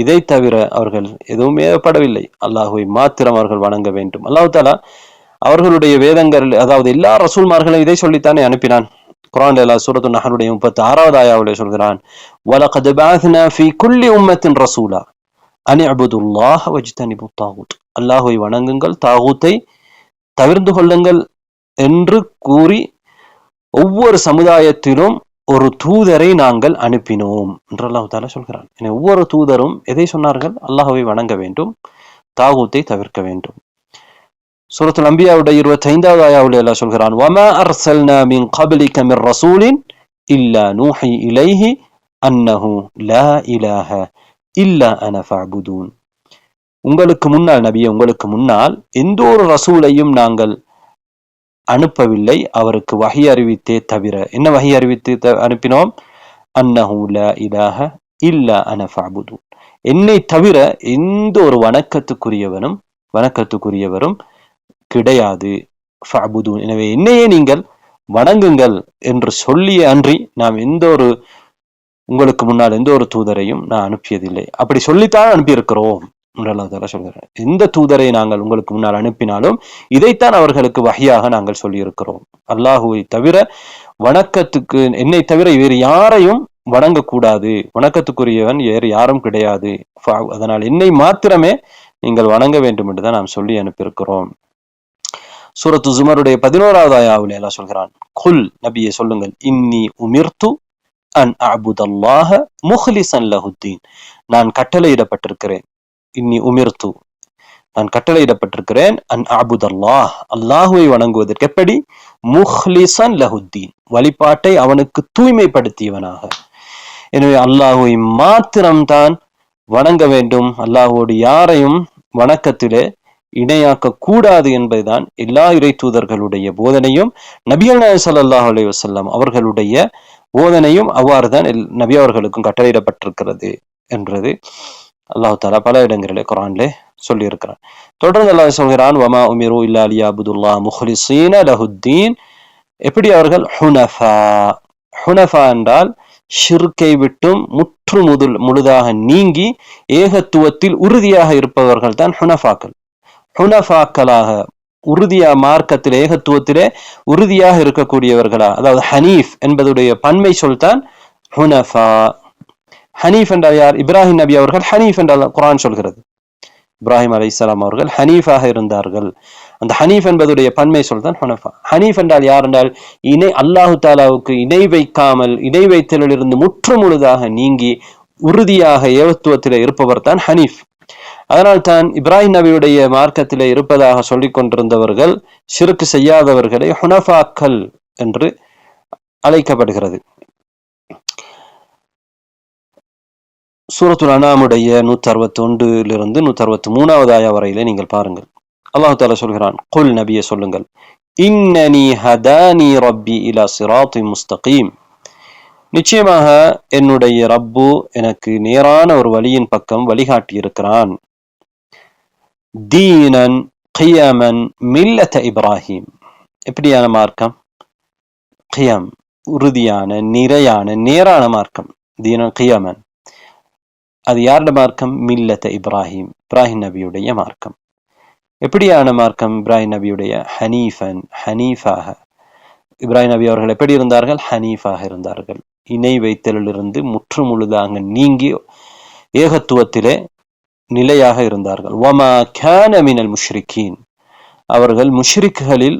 இதை தவிர அவர்கள் எதுவும் ஏவப்படவில்லை. அல்லாஹுவை மாத்திரம் அவர்கள் வணங்க வேண்டும். அல்லாஹ் தஆலா அவர்களுடைய வேதங்கள், அதாவது எல்லா ரசூல்மார்களும் இதை சொல்லித்தானே அனுப்பினான். குர்ஆன்ல அல்லாஹ் சூரத்து நஹ்லுடைய 36வது ஆயாவிலே சொல்கிறான், வலகத் பஅத்னா ஃபீ குல்லி உம்மத்தின் ரசூலா அன் இஅ்புதுல்லாஹ வஜ்தனிபுத் தாகூத், அல்லாஹுவை வணங்குங்கள், தாகூத்தை தவிர்த்து கொள்ளுங்கள் என்று கூறி ஒவ்வொரு சமுதாயத்திலும் ஒரு தூதரை நாங்கள் அனுப்பினோம் என்று அல்லாஹ் தஆலா சொல்கிறான். ஒவ்வொரு தூதரும் எதை சொன்னார்கள்? அல்லாஹ்வை வணங்க வேண்டும், தாகூத்தை தவிர்க்க வேண்டும். சூரத்துல் அன்பியாவுடைய 25வது ஆயாவில் அல்லாஹ் சொல்கிறான், வமா அர்சல்னா மின் கப்லிக மிர் ரசூலின் இல்லா நூஹி இலைஹி அன்னஹு லா இலாஹ இல்லா அன ஃபஅ்புதூன். உங்களுக்கு முன்னால் நபியே, உங்களுக்கு முன்னால் எந்த ஒரு ரசூலையும் நாங்கள் அனுப்பவில்லை, அவருக்கு வஹி அறிவித்தே தவிர. என்ன வஹி அறிவித்து அனுப்பினோம்? அன்னஹு லா இலாஹ இல்லா அன ஃபஅ்புதூன், என்னை தவிர எந்த ஒரு வணக்கத்துக்குரியவரும் கிடையாது. ஃபஅ்புதூன், எனவே என்னையே நீங்கள் வணங்குங்கள் என்று சொல்லிய அன்றி நாம் உங்களுக்கு முன்னால் எந்த ஒரு தூதரையும் நான் அனுப்பியதில்லை. அப்படி சொல்லித்தான் அனுப்பியிருக்கிறோம் என்று அல்லாஹ் தஆலா சொல்கிறார். எந்த தூதரை நாங்கள் உங்களுக்கு முன்னால் அனுப்பினாலும் இதைத்தான் அவர்களுக்கு வஹியாக நாங்கள் சொல்லியிருக்கிறோம். அல்லாஹுவை தவிர வணக்கத்துக்கு, என்னை தவிர வேறு யாரையும் வணங்கக்கூடாது, வணக்கத்துக்குரியவன் வேறு யாரும் கிடையாது, அதனால் என்னை மாத்திரமே நீங்கள் வணங்க வேண்டும் என்று தான் நாம் சொல்லி அனுப்பியிருக்கிறோம். சூரத்து ஜுமருடைய 11வது ஆயாவில் அல்லாஹ் சொல்கிறான், குல், நபியே சொல்லுங்கள், இன்னி உமிர்து அன் அஅ்புதல்லாஹ முஹ்லிஸன் லஹுத்தீன், நான் கட்டளையிடப்பட்டிருக்கிறேன். இன்னி உமிர்து, நான் கட்டளையிடப்பட்டிருக்கிறேன், அன் அஅ்புதல்லாஹ், அல்லாஹுவை வணங்குவதற்கு. எப்படி? முஹ்லிஸன் லஹுத்தீன், வழிபாட்டை அவனுக்கு தூய்மைப்படுத்தியவனாக. எனவே அல்லாஹுவை மாத்திரம்தான் வணங்க வேண்டும், அல்லாஹோடு யாரையும் வணக்கத்திலே இணையாக்க கூடாது என்பதுதான் எல்லா இறை தூதர்களுடைய போதனையும். நபிகள் நாயகம் ஸல்லல்லாஹு அலைஹி வஸல்லம் அவர்களுடைய போதனையும் அவ்வாறுதான் நபி அவர்களுக்கும் கட்டளையிடப்பட்டிருக்கிறது. என்றது அல்லாஹ் தஆலா பல இடங்களிலே குர்ஆனிலே சொல்லி இருக்கிறான். தொடர்ந்து அல்லாஹ் சொல்கிறான், வமா உமிரு இல்லா லியஅபுதுல்லாஹ் முஹ்லிஸீன லஹுத்தீன். எப்படி அவர்கள் ஹுனஃபா என்றால் ஷிர்கை விட்டும் முழுதாக நீங்கி ஏகத்துவத்தில் உறுதியாக இருப்பவர்கள் தான் ஹுனஃபாக்கள். ஹுனஃபாக்களாக உறுதியா மார்க்கத்திலே ஏகத்துவத்திலே உறுதியாக இருக்கக்கூடியவர்களா, அதாவது ஹனீஃப் என்பதுடைய பன்மை சொல் தான் ஹுனஃபா. ஹனீஃப் என்றால் யார்? இப்ராஹிம் நபி அவர்கள் ஹனீஃப் என்றால் குர்ஆன் சொல்கிறது. இப்ராஹிம் அலைஹிஸ்ஸலாம் அவர்கள் ஹனீஃபாக இருந்தார்கள். அந்த ஹனீஃப் என்பதுடைய பன்மை சொல் தான் ஹுனஃபா. ஹனீஃப் என்றால் யார் என்றால் அல்லாஹு தாலாவுக்கு இணை வைக்காமல் இணை வைத்தலிலிருந்து முழுதாக நீங்கி உறுதியாக ஏகத்துவத்திலே இருப்பவர் தான் ஹனீஃப். அதனால் தான் இப்ராஹிம் நபியுடைய மார்க்கத்திலே இருப்பதாக சொல்லிக் கொண்டிருந்தவர்கள் ஷிர்க் செய்யாதவர்களை ஹுனஃபாக்கள் என்று அழைக்கப்படுகிறது. சூரத்துல் அன்ஆமுடைய 161 163 ஆயா வரையிலே நீங்கள் பாருங்கள். அல்லாஹ் தஆலா சொல்கிறான், குல் நபியே சொல்லுங்கள், இன்னனி ஹதானி ரப்பி இலா சிராத்தின் முஸ்தகீம். நிச்சயமாக என்னுடைய ரப்பு எனக்கு நேரான ஒரு வழியின் பக்கம் வழிகாட்டி இருக்கிறான். தீனன் கியமன் மில்லத இப்ராஹிம். எப்படியான மார்க்கம்? கியம் உறுதியான நிறையான நேரான மார்க்கம். தீனன் கியமன் அது யாருடைய மார்க்கம்? மில்லத இப்ராஹிம், இப்ராஹிம் நபியுடைய மார்க்கம். எப்படியான மார்க்கம்? இப்ராஹிம் நபியுடைய ஹனீஃபன், ஹனீஃபாக. இப்ராஹிம் நபி அவர்கள் எப்படி இருந்தார்கள்? ஹனீஃபாக இருந்தார்கள். இணை வைத்தலிலிருந்து முழுதாக நீங்கி ஏகத்துவத்திலே நிலையாக இருந்தார்கள். வமா கான மினல் முஷ்ரிக்கீன். அவர்கள் முஷ்ரிக்குகளில்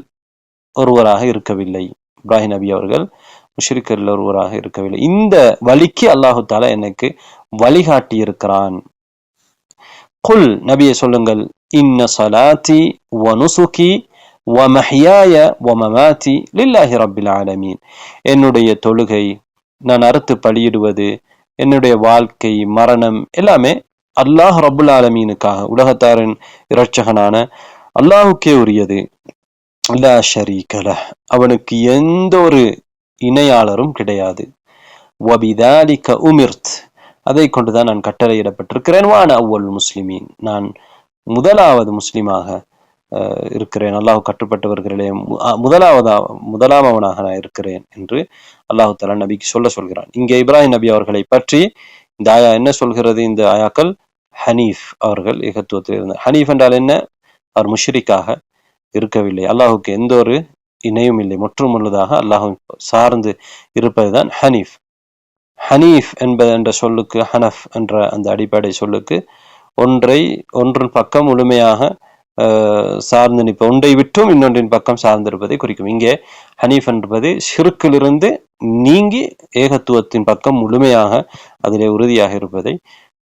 ஒருவராக இருக்கவில்லை. இப்ராஹிம் நபி அவர்கள் முஷ்ரிக்குகளில் ஒருவராக இருக்கவில்லை. இந்த வழிக்கு அல்லாஹு தஆலா எனக்கு வழிகாட்டி இருக்கிறான். குல் நபியை சொல்லுங்கள், இன்ன ஸலாத்தி வ நுசுகி வ மஹ்யாய வ மமாத்தி லில்லாஹி ரப்பில் ஆலமீன். என்னுடைய தொழுகை, நான் அறுத்து பலியிடுவது, என்னுடைய வாழ்க்கை மரணம் எல்லாமே அல்லாஹ் ரப்புல் ஆலமீனுக்காக, உலகத்தாரின் இரட்சகனான அல்லாஹுக்கே உரியது. லா ஷரீக லஹ், அவனுக்கு எந்த ஒரு இணையாளரும் கிடையாது. வபிதாலிக உமிர்த், அதை கொண்டுதான் நான் கட்டளையிடப்பட்டிருக்கிறேன். வான அவ்வல் முஸ்லிமீன், நான் முதலாவது முஸ்லிமாக இருக்கிறேன். அல்லாஹ் கட்டுப்பட்டவர்களே முதலாமவனாக நான் இருக்கிறேன் என்று அல்லாஹு தஆலா நபிக்கு சொல்கிறான். இங்கே இப்ராஹிம் நபி அவர்களை பற்றி இந்த ஆயா என்ன சொல்கிறது? இந்த ஆயாக்கள் ஹனீஃப், அவர்கள் ஏகத்துவத்தில் இருந்தார். ஹனீஃப் என்றால் என்ன? அவர் முஷ்ரிக்காக இருக்கவில்லை, அல்லாஹுக்கு எந்த ஒரு இணையும் இல்லை, முழுதாக அல்லாஹ் சார்ந்து இருப்பதுதான் ஹனீஃப். ஹனீஃப் என்ற சொல்லுக்கு, ஹனஃப் என்ற அந்த அடிப்படை சொல்லுக்கு ஒன்றின் பக்கம் முழுமையாக சார்ந்து நிற்ப, ஒன்றை விட்டும் இன்னொன்றின் பக்கம் சார்ந்திருப்பதை குறிக்கும். இங்கே ஹனீஃப் என்பது ஷிர்க்கிலிருந்து நீங்கி ஏகத்துவத்தின் பக்கம் முழுமையாக அதிலே உறுதியாக இருப்பதை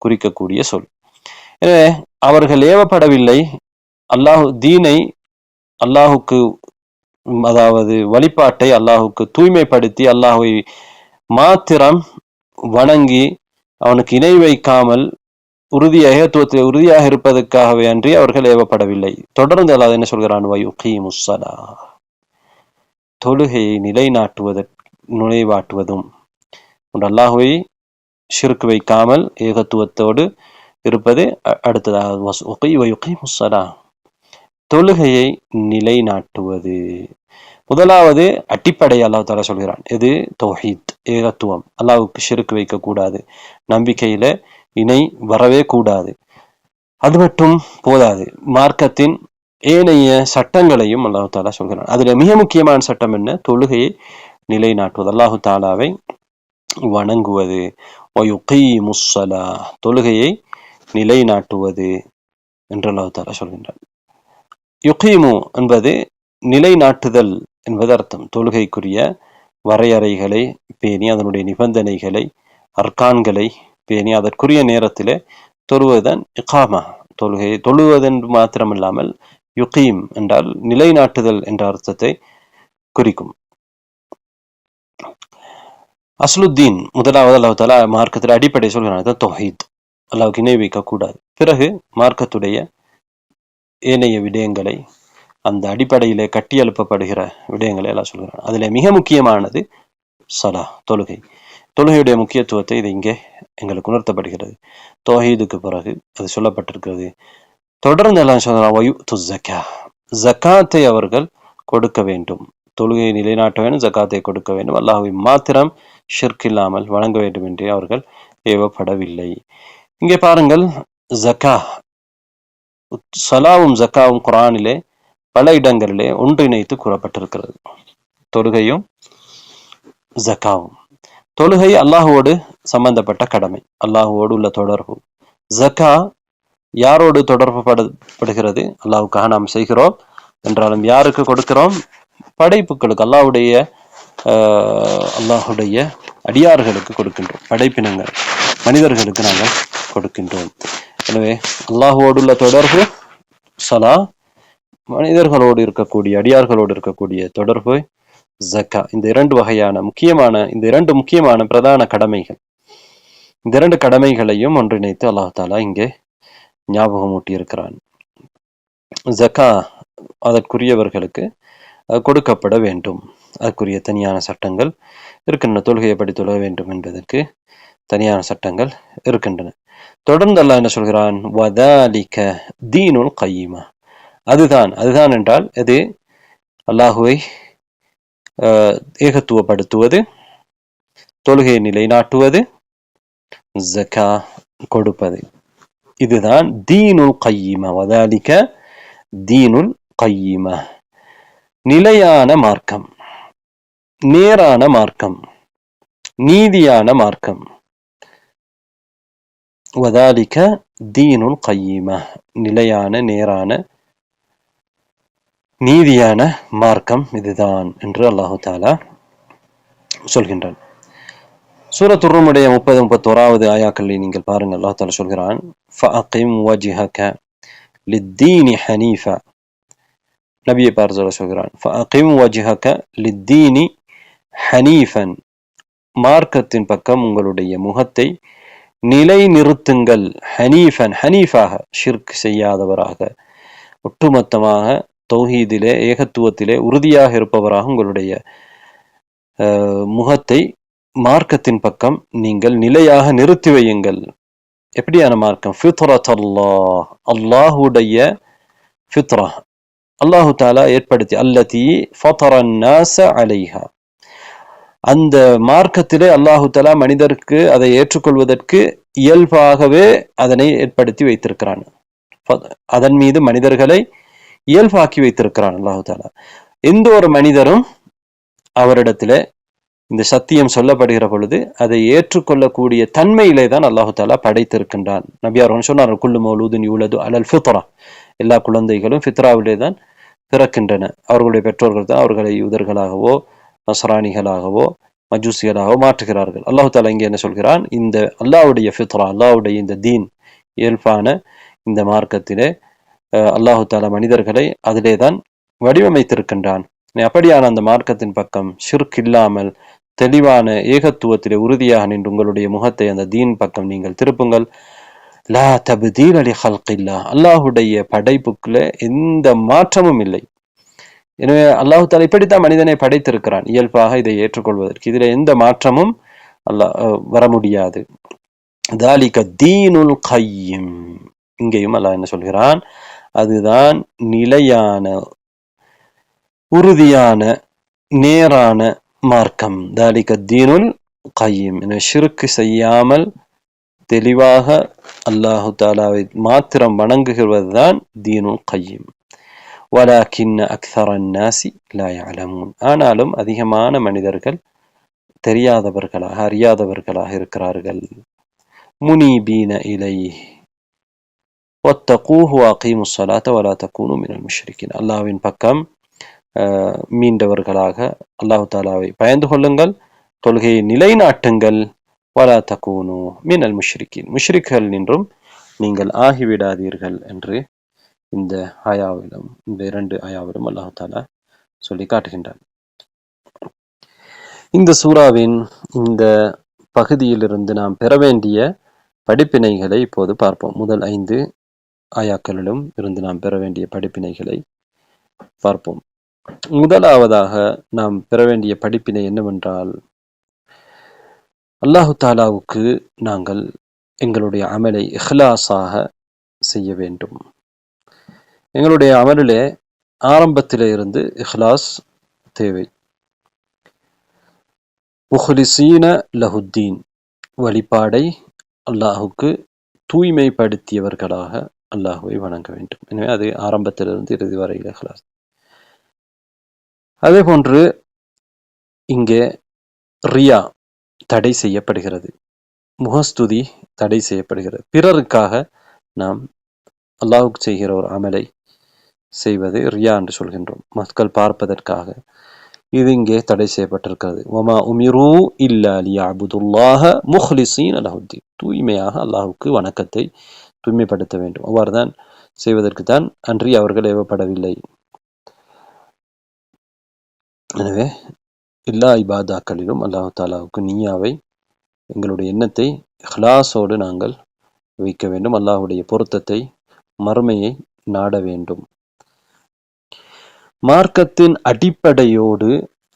குறிக்கக்கூடிய சொல். எனவே அவர்கள் ஏவப்படவில்லை தீனை, அல்லாஹுக்கு, அதாவது வழிபாட்டை அல்லாஹுக்கு தூய்மைப்படுத்தி அல்லாஹுவை மாத்திரம் வணங்கி அவனுக்கு இணை வைக்காமல் ஏகத்துவத்தில் உறுதியாக இருப்பதற்காகவே அன்றி அவர்கள் ஏவப்படவில்லை. தொடர்ந்து அல்லாஹ் என்ன சொல்கிறான்? வயுகீமுஸ் ஸலாஹ், தொழுகையை நிலைநாட்டுவதும் அல்லாஹுவை ஷிர்க் வைக்காமல் ஏகத்துவத்தோடு இருப்பது. அடுத்ததாக வயுகீமுஸ் ஸலாஹ், தொழுகையை நிலைநாட்டுவது. முதலாவது அடிப்படை அல்லாஹ் தஆலா சொல்கிறான். இது தௌஹீத், ஏகத்துவம். அல்லாஹ்வுக்கு ஷிர்க் வைக்க கூடாது, நம்பிக்கையில இணை வரவே கூடாது. அது மட்டும் போதாது, மார்க்கத்தின் ஏனைய சட்டங்களையும் அல்லாஹ் தஆலா சொல்கிறான். அதுல மிக முக்கியமான சட்டம் என்ன? தொழுகையை நிலைநாட்டுவது, அல்லாஹு தஆலாவை வணங்குவது. வயுகீமுஸ் ஸலாஹ், தொழுகையை நிலைநாட்டுவது என்று அல்லாஹ் தஆலா சொல்கின்றான். யுகீமு என்பது நிலைநாட்டுதல் என்பது அர்த்தம். தொழுகைக்குரிய வரையறைகளை பேணி, அதனுடைய நிபந்தனைகளை, அர்கான்களை பேணி, அதற்குரிய நேரத்திலே தொழுவதுதான் இகாமா. தொழுகையை தொழுவதென்று மாத்திரமில்லாமல் யுகீம் என்றால் நிலைநாட்டுதல் என்ற அர்த்தத்தை குறிக்கும். அஸ்லுத்தீன், முதலாவது அல்லாஹ் தஆலா மார்க்கத்தில் அடிப்படை சொல்கிறான், தௌஹீத், அல்லாஹ்வுக்கு இணை வைக்க கூடாது. பிறகு மார்க்கத்துடைய ஏனைய விடயங்களை, அந்த அடிப்படையிலே கட்டி எழுப்பப்படுகிற விடயங்களை எல்லாம் சொல்கிறான். அதுல மிக முக்கியமானது ஸலாஹ், தொழுகை. தொழுகையுடைய முக்கியத்துவத்தை இது இங்கே எங்களுக்கு உணர்த்தப்படுகிறது. தௌஹீதுக்கு பிறகு அது சொல்லப்பட்டிருக்கிறது. தொடர்ந்து எல்லாம் சொல்றான், ஜக்காத்தை அவர்கள் கொடுக்க வேண்டும், தொழுகையை நிலைநாட்ட வேண்டும், ஜக்காத்தை கொடுக்க வேண்டும், அல்லாஹ்வை மாத்திரம் ஷிர்க் இல்லாமல் வழங்க வேண்டும் என்று அவர்கள் ஏவப்படவில்லை. இங்கே பாருங்கள், ஜக்கா, சலாவும் ஜக்காவும் குர்ஆனிலே பல இடங்களிலே ஒன்றிணைத்து கூறப்பட்டிருக்கிறது. தொழுகையும் ஜக்காவும். தொழுகை அல்லாஹுவோடு சம்பந்தப்பட்ட கடமை, அல்லாஹுவோடு உள்ள தொடர்பு. ஜக்கா யாரோடு தொடர்பு படுகிறது? அல்லாஹுக்காக நாம் செய்கிறோம் என்றாலும் யாருக்கு கொடுக்கிறோம்? படைப்புகளுக்கு, அல்லாஹுடைய அடியார்களுக்கு கொடுக்கின்றோம். படைப்பினங்கள், மனிதர்களுக்கு நாங்கள் கொடுக்கின்றோம். எனவே அல்லாஹுவோடு உள்ள தொடர்பு சலா, மனிதர்களோடு இருக்கக்கூடிய, அடியார்களோடு இருக்கக்கூடிய தொடர்பு ஜக்கா. இந்த இரண்டு முக்கியமான பிரதான கடமைகள். இந்த இரண்டு கடமைகளையும் ஒன்றிணைத்து அல்லாஹ் தாலா இங்கே ஞாபகமூட்டி இருக்கிறான். ஜக்கா அதற்குரியவர்களுக்கு கொடுக்கப்பட வேண்டும். அதற்குரிய தனியான சட்டங்கள் இருக்கின்றன. தொழுகையை படி தொழ வேண்டும் என்பதற்கு தனியான சட்டங்கள் இருக்கின்றன. தொடர்ந்து அல்லாஹ் என்ன சொல்கிறான்? வதாலிக தீனுல் கையிமா. அதுதான் என்றால் அது அல்லாஹுவை ஏகத்துவப்படுத்துவது, தொழுகையை நிலைநாட்டுவது, ஜக்கா கொடுப்பது. இதுதான் தீனுல் கையிமா. வதாலிக தீனுல் கையிமா, நிலையான மார்க்கம், நேரான மார்க்கம், நீதியான மார்க்கம். வதாலிக தீனுல் கையிமா, நிலையான, நேரான, நீதியான மார்க்கம் இதுதான் என்று அல்லாஹு தாலா சொல்கின்றான். சூரத்து ரூமுடைய 30-31 ஆயாக்களை நீங்கள் பாருங்கள். அல்லாஹ் தாலா சொல்கிறான், ஃபஅகிம் வஜ்ஹக லித்தீனி ஹனீஃபா. நபியை பார்த்து சொல்கிறான், ஃபஅகிம் வஜ்ஹக லித்தீனி ஹனீஃபன், மார்க்கத்தின் பக்கம் உங்களுடைய முகத்தை நிலை நிறுத்துங்கள். ஹனீஃபன், ஹனீஃபாக, ஷிர்க் செய்யாதவராக, ஒட்டுமொத்தமாக தௌஹீதிலே, ஏகத்துவத்திலே உறுதியாக இருப்பவராக உங்களுடைய முகத்தை மார்க்கத்தின் பக்கம் நீங்கள் நிலையாக நிறுத்தி வையுங்கள். எப்படியான மார்க்கம்? ஃபித்ரத் அல்லாஹ், அல்லாஹுடைய ஃபித்ரா, அல்லாஹு தாலா ஏற்படுத்தி, அல்லதி ஃபதரன் நாஸ அலைஹா, அந்த மார்க்கத்திலே அல்லாஹு தாலா மனிதருக்கு அதை ஏற்றுக்கொள்வதற்கு இயல்பாகவே அதனை ஏற்படுத்தி வைத்திருக்கிறான். அதன் மீது மனிதர்களை இயல்பாக்கி வைத்திருக்கிறான் அல்லாஹு தாலா. எந்த ஒரு மனிதரும் அவரிடத்திலே இந்த சத்தியம் சொல்லப்படுகிற பொழுது அதை ஏற்றுக்கொள்ளக்கூடிய தன்மையிலே தான் அல்லாஹு தாலா படைத்திருக்கின்றான். நபியார் சொன்னார், குல்லு மௌலூதின் யூலது அலல் ஃபித்ரா, எல்லா குழந்தைகளும் ஃபித்ராவிலே தான் பிறக்கின்றன. அவர்களுடைய பெற்றோர்கள் தான் அவர்களை யூதர்களாகவோ நஸ்ரானிகளாகவோ மஜூசிகளாகவோ மாற்றுகிறார்கள். அல்லாஹு தாலா இங்கே என்ன சொல்கிறான்? இந்த அல்லாஹ்வுடைய ஃபித்ரா, அல்லாஹ்வுடைய இந்த தீன், இயல்பான இந்த மார்க்கத்திலே அல்லாஹு தாலா மனிதர்களை அதிலே தான் வடிவமைத்திருக்கின்றான். அப்படியான அந்த மார்க்கத்தின் பக்கம் ஷிர்க் இல்லாமல் தெளிவான ஏகத்துவத்திலே உறுதியாக நின்று உங்களுடைய முகத்தை அந்த தீன் பக்கம் நீங்கள் திருப்புங்கள். லா தப்தீல லி ஹல்கில்லாஹ், அல்லாஹுடைய படைப்புக்குள்ள எந்த மாற்றமும் இல்லை. எனவே அல்லாஹு தாலா இப்படித்தான் மனிதனை படைத்திருக்கிறான், இயல்பாக இதை ஏற்றுக்கொள்வதற்கு. இதில் எந்த மாற்றமும் வர முடியாது. தாலிக தீனுல் கையிம், இங்கேயும் அல்லாஹ் என்ன சொல்கிறான்? அதுதான் நிலையான, உறுதியான, நேரான மார்க்கம். தாலிக தீனுல் கையிம், ஷிர்க் செய்யாமல் தெளிவாக அல்லாஹு தாலாவை மாத்திரம் வணங்குகிறதுதான் தீனுல் கையிம். வலாக்கின்ன அக்ஸரன் நாஸி லா யஅலமூன், ஆனாலும் அதிகமான மனிதர்கள் தெரியாதவர்களாக, அறியாதவர்களாக இருக்கிறார்கள். முனீபீன இலைஹ் வத்தகூஹு வஅகீமுஸ் ஸலாத வலா தகூனு மினல் முஷ்ரிகீன், அல்லாஹ்வின் பக்கம் மீண்டவர்களாக அல்லாஹு தாலாவை பயந்து கொள்ளுங்கள், தொழுகையை நிலைநாட்டுங்கள். வலா தகூனு மினல் முஷ்ரிகீன், முஷ்ரிக்கள் நின்றும் நீங்கள் ஆகிவிடாதீர்கள் என்று இந்த ஆயாவிலும், இந்த 2 ஆயாவிலும் அல்லாஹு தாலா சொல்லி காட்டுகின்றான். இந்த சூறாவின் இந்த பகுதியிலிருந்து நாம் பெற வேண்டிய படிப்பினைகளை இப்போது பார்ப்போம். முதல் 5 ஆயாக்களிலும் இருந்து நாம் பெற வேண்டிய படிப்பினைகளை பார்ப்போம். முதலாவதாக நாம் பெற வேண்டிய படிப்பினை என்னவென்றால், அல்லாஹு தாலாவுக்கு நாங்கள் எங்களுடைய அமலை இஹ்லாஸாக செய்ய வேண்டும். எங்களுடைய அமலிலே ஆரம்பத்திலே இருந்து இஹ்லாஸ் தேவை. முஹ்லிஸீன லஹுத்தீன், வழிபாடை அல்லாஹுக்கு தூய்மைப்படுத்தியவர்களாக அல்லாஹுவை வணங்க வேண்டும். எனவே அது ஆரம்பத்திலிருந்து இறுதி வரையில் இஹ்லாஸ். அதே போன்று இங்கே ரியா தடை செய்யப்படுகிறது, முகஸ்துதி தடை செய்யப்படுகிறது. பிறருக்காக நாம் அல்லாஹுக்கு செய்கிற ஒரு அமலை செய்வது ரியா என்று சொல்கின்றோம், மக்கள் பார்ப்பதற்காக. இது இங்கே தடை செய்யப்பட்டிருக்கிறது. வமா உமிரு இல்லா லியஅபுதுல்லாஹ முஹ்லிஸீன லஹுத்தீன், தூய்மையாக அல்லாஹுக்கு வணக்கத்தை தூய்மைப்படுத்த வேண்டும். அவ்வாறுதான் செய்வதற்கு தான் அன்றி அவர்கள் ஏவப்படவில்லை. எனவே எல்லா இபாதாக்களிலும் அல்லாஹு தாலாவுக்கு நிய்யாவை, எங்களுடைய எண்ணத்தை இஹ்லாஸோடு நாங்கள் வைக்க வேண்டும். அல்லாஹுடைய பொருத்தத்தை, மறுமையை நாட வேண்டும். மார்க்கத்தின் அடிப்படையோடு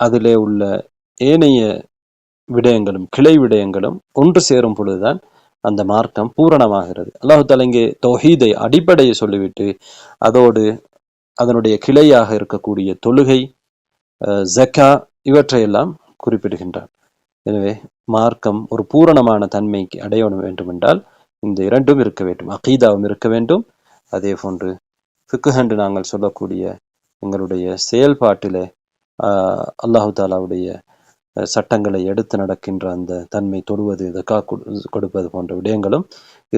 அதிலே உள்ள ஏனைய விடயங்களும் கிளை விடயங்களும் ஒன்று சேரும் பொழுதுதான் அந்த மார்க்கம் பூரணமாகிறது. அல்லாஹு தாலா இங்கே தௌஹீதை, அடிப்படையை சொல்லிவிட்டு அதோடு அதனுடைய கிளையாக இருக்கக்கூடிய தொழுகை, ஜக்கா இவற்றையெல்லாம் குறிப்பிடுகின்றார். எனவே மார்க்கம் ஒரு பூரணமான தன்மைக்கு அடைய வேண்டுமென்றால் இந்த இரண்டும் இருக்க வேண்டும். அகீதாவும் இருக்க வேண்டும். அதே போன்று ஃபிக்ஹ் என்று நாங்கள் சொல்லக்கூடிய எங்களுடைய செயல்பாட்டிலே அல்லாஹு தாலாவுடைய சட்டங்களை எடுத்து நடக்கின்ற அந்த தன்மை, தொழுவது, ஜக்கா கொடுப்பது போன்ற விடயங்களும்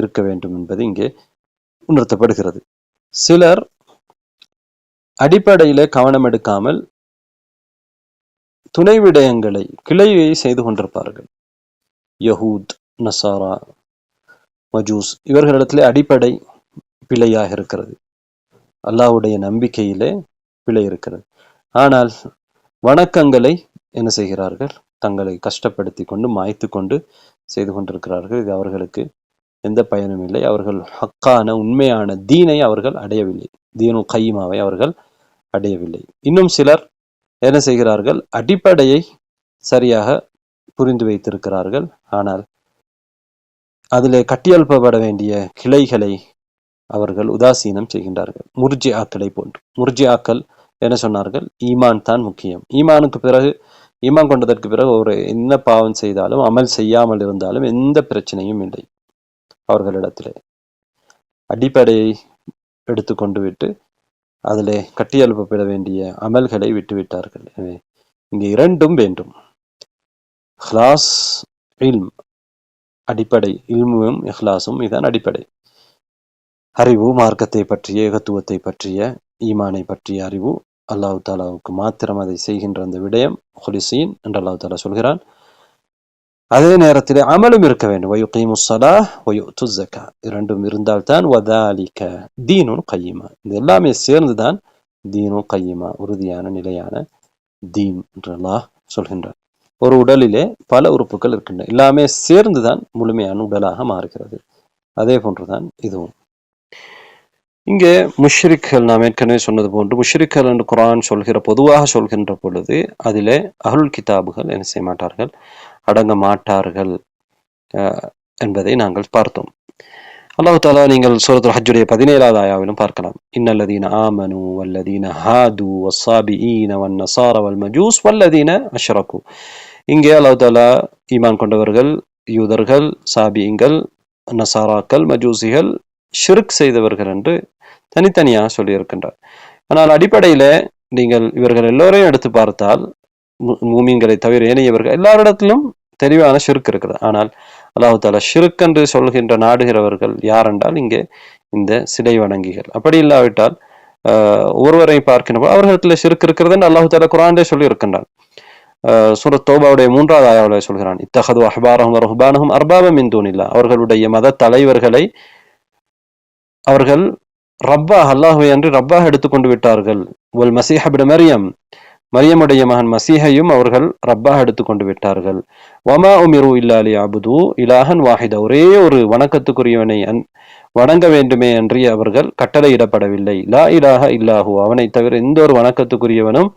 இருக்க வேண்டும் என்பது இங்கே உணர்த்தப்படுகிறது. சிலர் அடிப்படையிலே கவனம் எடுக்காமல் துணை விடயங்களை, கிளையை செய்து கொண்டிருப்பார்கள். யஹூத், நசாரா, மஜூஸ் இவர்களிடத்திலே அடிப்படை பிழையாக இருக்கிறது, அல்லாஹ்வுடைய நம்பிக்கையிலே பிழை இருக்கிறது. ஆனால் வணக்கங்களை என்ன செய்கிறார்கள்? தங்களை கஷ்டப்படுத்தி கொண்டு, மாய்த்து கொண்டு செய்து கொண்டிருக்கிறார்கள். இது அவர்களுக்கு எந்த பயனும் இல்லை. அவர்கள் ஹக்கான, உண்மையான தீனை அவர்கள் அடையவில்லை, தீனுல் கையிமாவை அவர்கள் அடையவில்லை. இன்னும் சிலர் என்ன செய்கிறார்கள்? அடிப்படையை சரியாக புரிந்து வைத்திருக்கிறார்கள், ஆனால் அதிலே கட்டியெழுப்பப்பட வேண்டிய கிளைகளை அவர்கள் உதாசீனம் செய்கின்றார்கள். முர்ஜிஆக்களை போன்று. முர்ஜிஆக்கள் என்ன சொன்னார்கள்? ஈமான் தான் முக்கியம். ஈமானுக்கு பிறகு, ஈமான் கொண்டதற்கு பிறகு ஒரு என்ன பாவம் செய்தாலும், அமல் செய்யாமல் இருந்தாலும் எந்த பிரச்சனையும் இல்லை அவர்களிடத்திலே. அடிப்படையை எடுத்துக்கொண்டு விட்டு அதிலே கட்டியெழுப்பப்பட வேண்டிய அமல்களை விட்டுவிட்டார்கள். எனவே இங்கே இரண்டும் வேண்டும். இஹ்லாஸ், இல்ம், அடிப்படை இல்மும் இஹ்லாஸும் இதான் அடிப்படை. அறிவு, மார்க்கத்தை பற்றிய, ஏகத்துவத்தை பற்றிய, ஈமானை பற்றிய அறிவு, அல்லாஹு தாலாவுக்கு மாத்திரம் அதை செய்கின்ற அந்த விடயம் முஹ்லிஸீன் என்று அல்லாஹு தாலா சொல்கிறான். அதே நேரத்தில் அமலும் இருக்க வேண்டும். வயுகீமுஸ் ஸலாஹ் வயுத்துஸ் ஸக்கா, இரண்டும் இருந்தால்தான் வதாலிக தீனுல் கையிமா, இது எல்லாமே சேர்ந்துதான் தீனுல் கையிமா, உறுதியான நிலையான தீன் என்று அல்லாஹ் சொல்கின்றார். ஒரு உடலிலே பல உறுப்புகள் இருக்கின்றன, எல்லாமே சேர்ந்துதான் முழுமையான உடலாக மாறுகிறது. அதே போன்றுதான் இதுவும். இங்கே முஷ்ரிக்கள், நாம் ஏற்கனவே சொன்னது போன்று முஷ்ரிக்கள் என்று குர்ஆன் சொல்கிற, பொதுவாக சொல்கின்ற பொழுது அதிலே அஹ்லுல் கிதாபுகள் என்ன செய்ய மாட்டார்கள், அடங்க மாட்டார்கள் என்பதை நாங்கள் பார்த்தோம். அல்லாஹ் தஆலா நீங்கள் சூரத்துல் ஹஜ்ஜுடைய 17வது ஆயாவிலும் பார்க்கலாம். இன்னல்லதீன ஆமனு வல்லதீன ஹாது வஸ்ஸாபிஈன வன்னஸார வல்மஜூஸ் வல்லதீன அஷ்ரகு. இங்கே அல்லாஹ் தஆலா ஈமான் கொண்டவர்கள், யூதர்கள், சாபிஈன்கள், நசாராக்கள், மஜூசிகள், ஷிர்க் செய்தவர்கள் என்று தனித்தனியாக சொல்லியிருக்கின்றார். ஆனால் அடிப்படையில் நீங்கள் இவர்கள் எல்லோரையும் எடுத்து பார்த்தால், மூமின்களை தவிர ஏனையவர்கள் எல்லாரிடத்திலும் தெளிவான ஷிர்க் இருக்கிறது. ஆனால் அல்லாஹ் தஆலா ஷிர்க் என்று சொல்கின்ற நாடுகிறவர்கள் யார் என்றால் இங்கே இந்த சிலை வணங்கிகள். அப்படி இல்லாவிட்டால் ஒருவரை பார்க்கின்ற அவர்களிடத்தில் ஷிர்க் இருக்கிறது என்று அல்லாஹ் தஆலா குர்ஆனிலே சொல்லி இருக்கின்றான். சூரத் தௌபாவுடைய 3வது ஆயாவிலே சொல்கிறான், இத்தஹது அஹ்பாரஹும் வருஹ்பானஹும் அர்பாபம் மின் தூனில்லாஹ், அவர்களுடைய மத தலைவர்களை அவர்கள் ரப்பாக, அல்லாஹ்வை அன்றி ரப்பாக எடுத்துக்கொண்டு விட்டார்கள். வல் மஸீஹ் இப்னு மரியம், மரியமுடைய மகன் மசீஹையும் அவர்கள் ரப்பாக எடுத்துக்கொண்டு விட்டார்கள். வமா உமிரு இல்லா லியஅபுது இலாஹன் வாஹித, ஒரே ஒரு வணக்கத்துக்குரியவனை வணங்க வேண்டுமே அன்றி அவர்கள் கட்டளையிடப்படவில்லை. லா இலாஹ இல்லாஹு, அவனை தவிர எந்த ஒரு வணக்கத்துக்குரியவனும்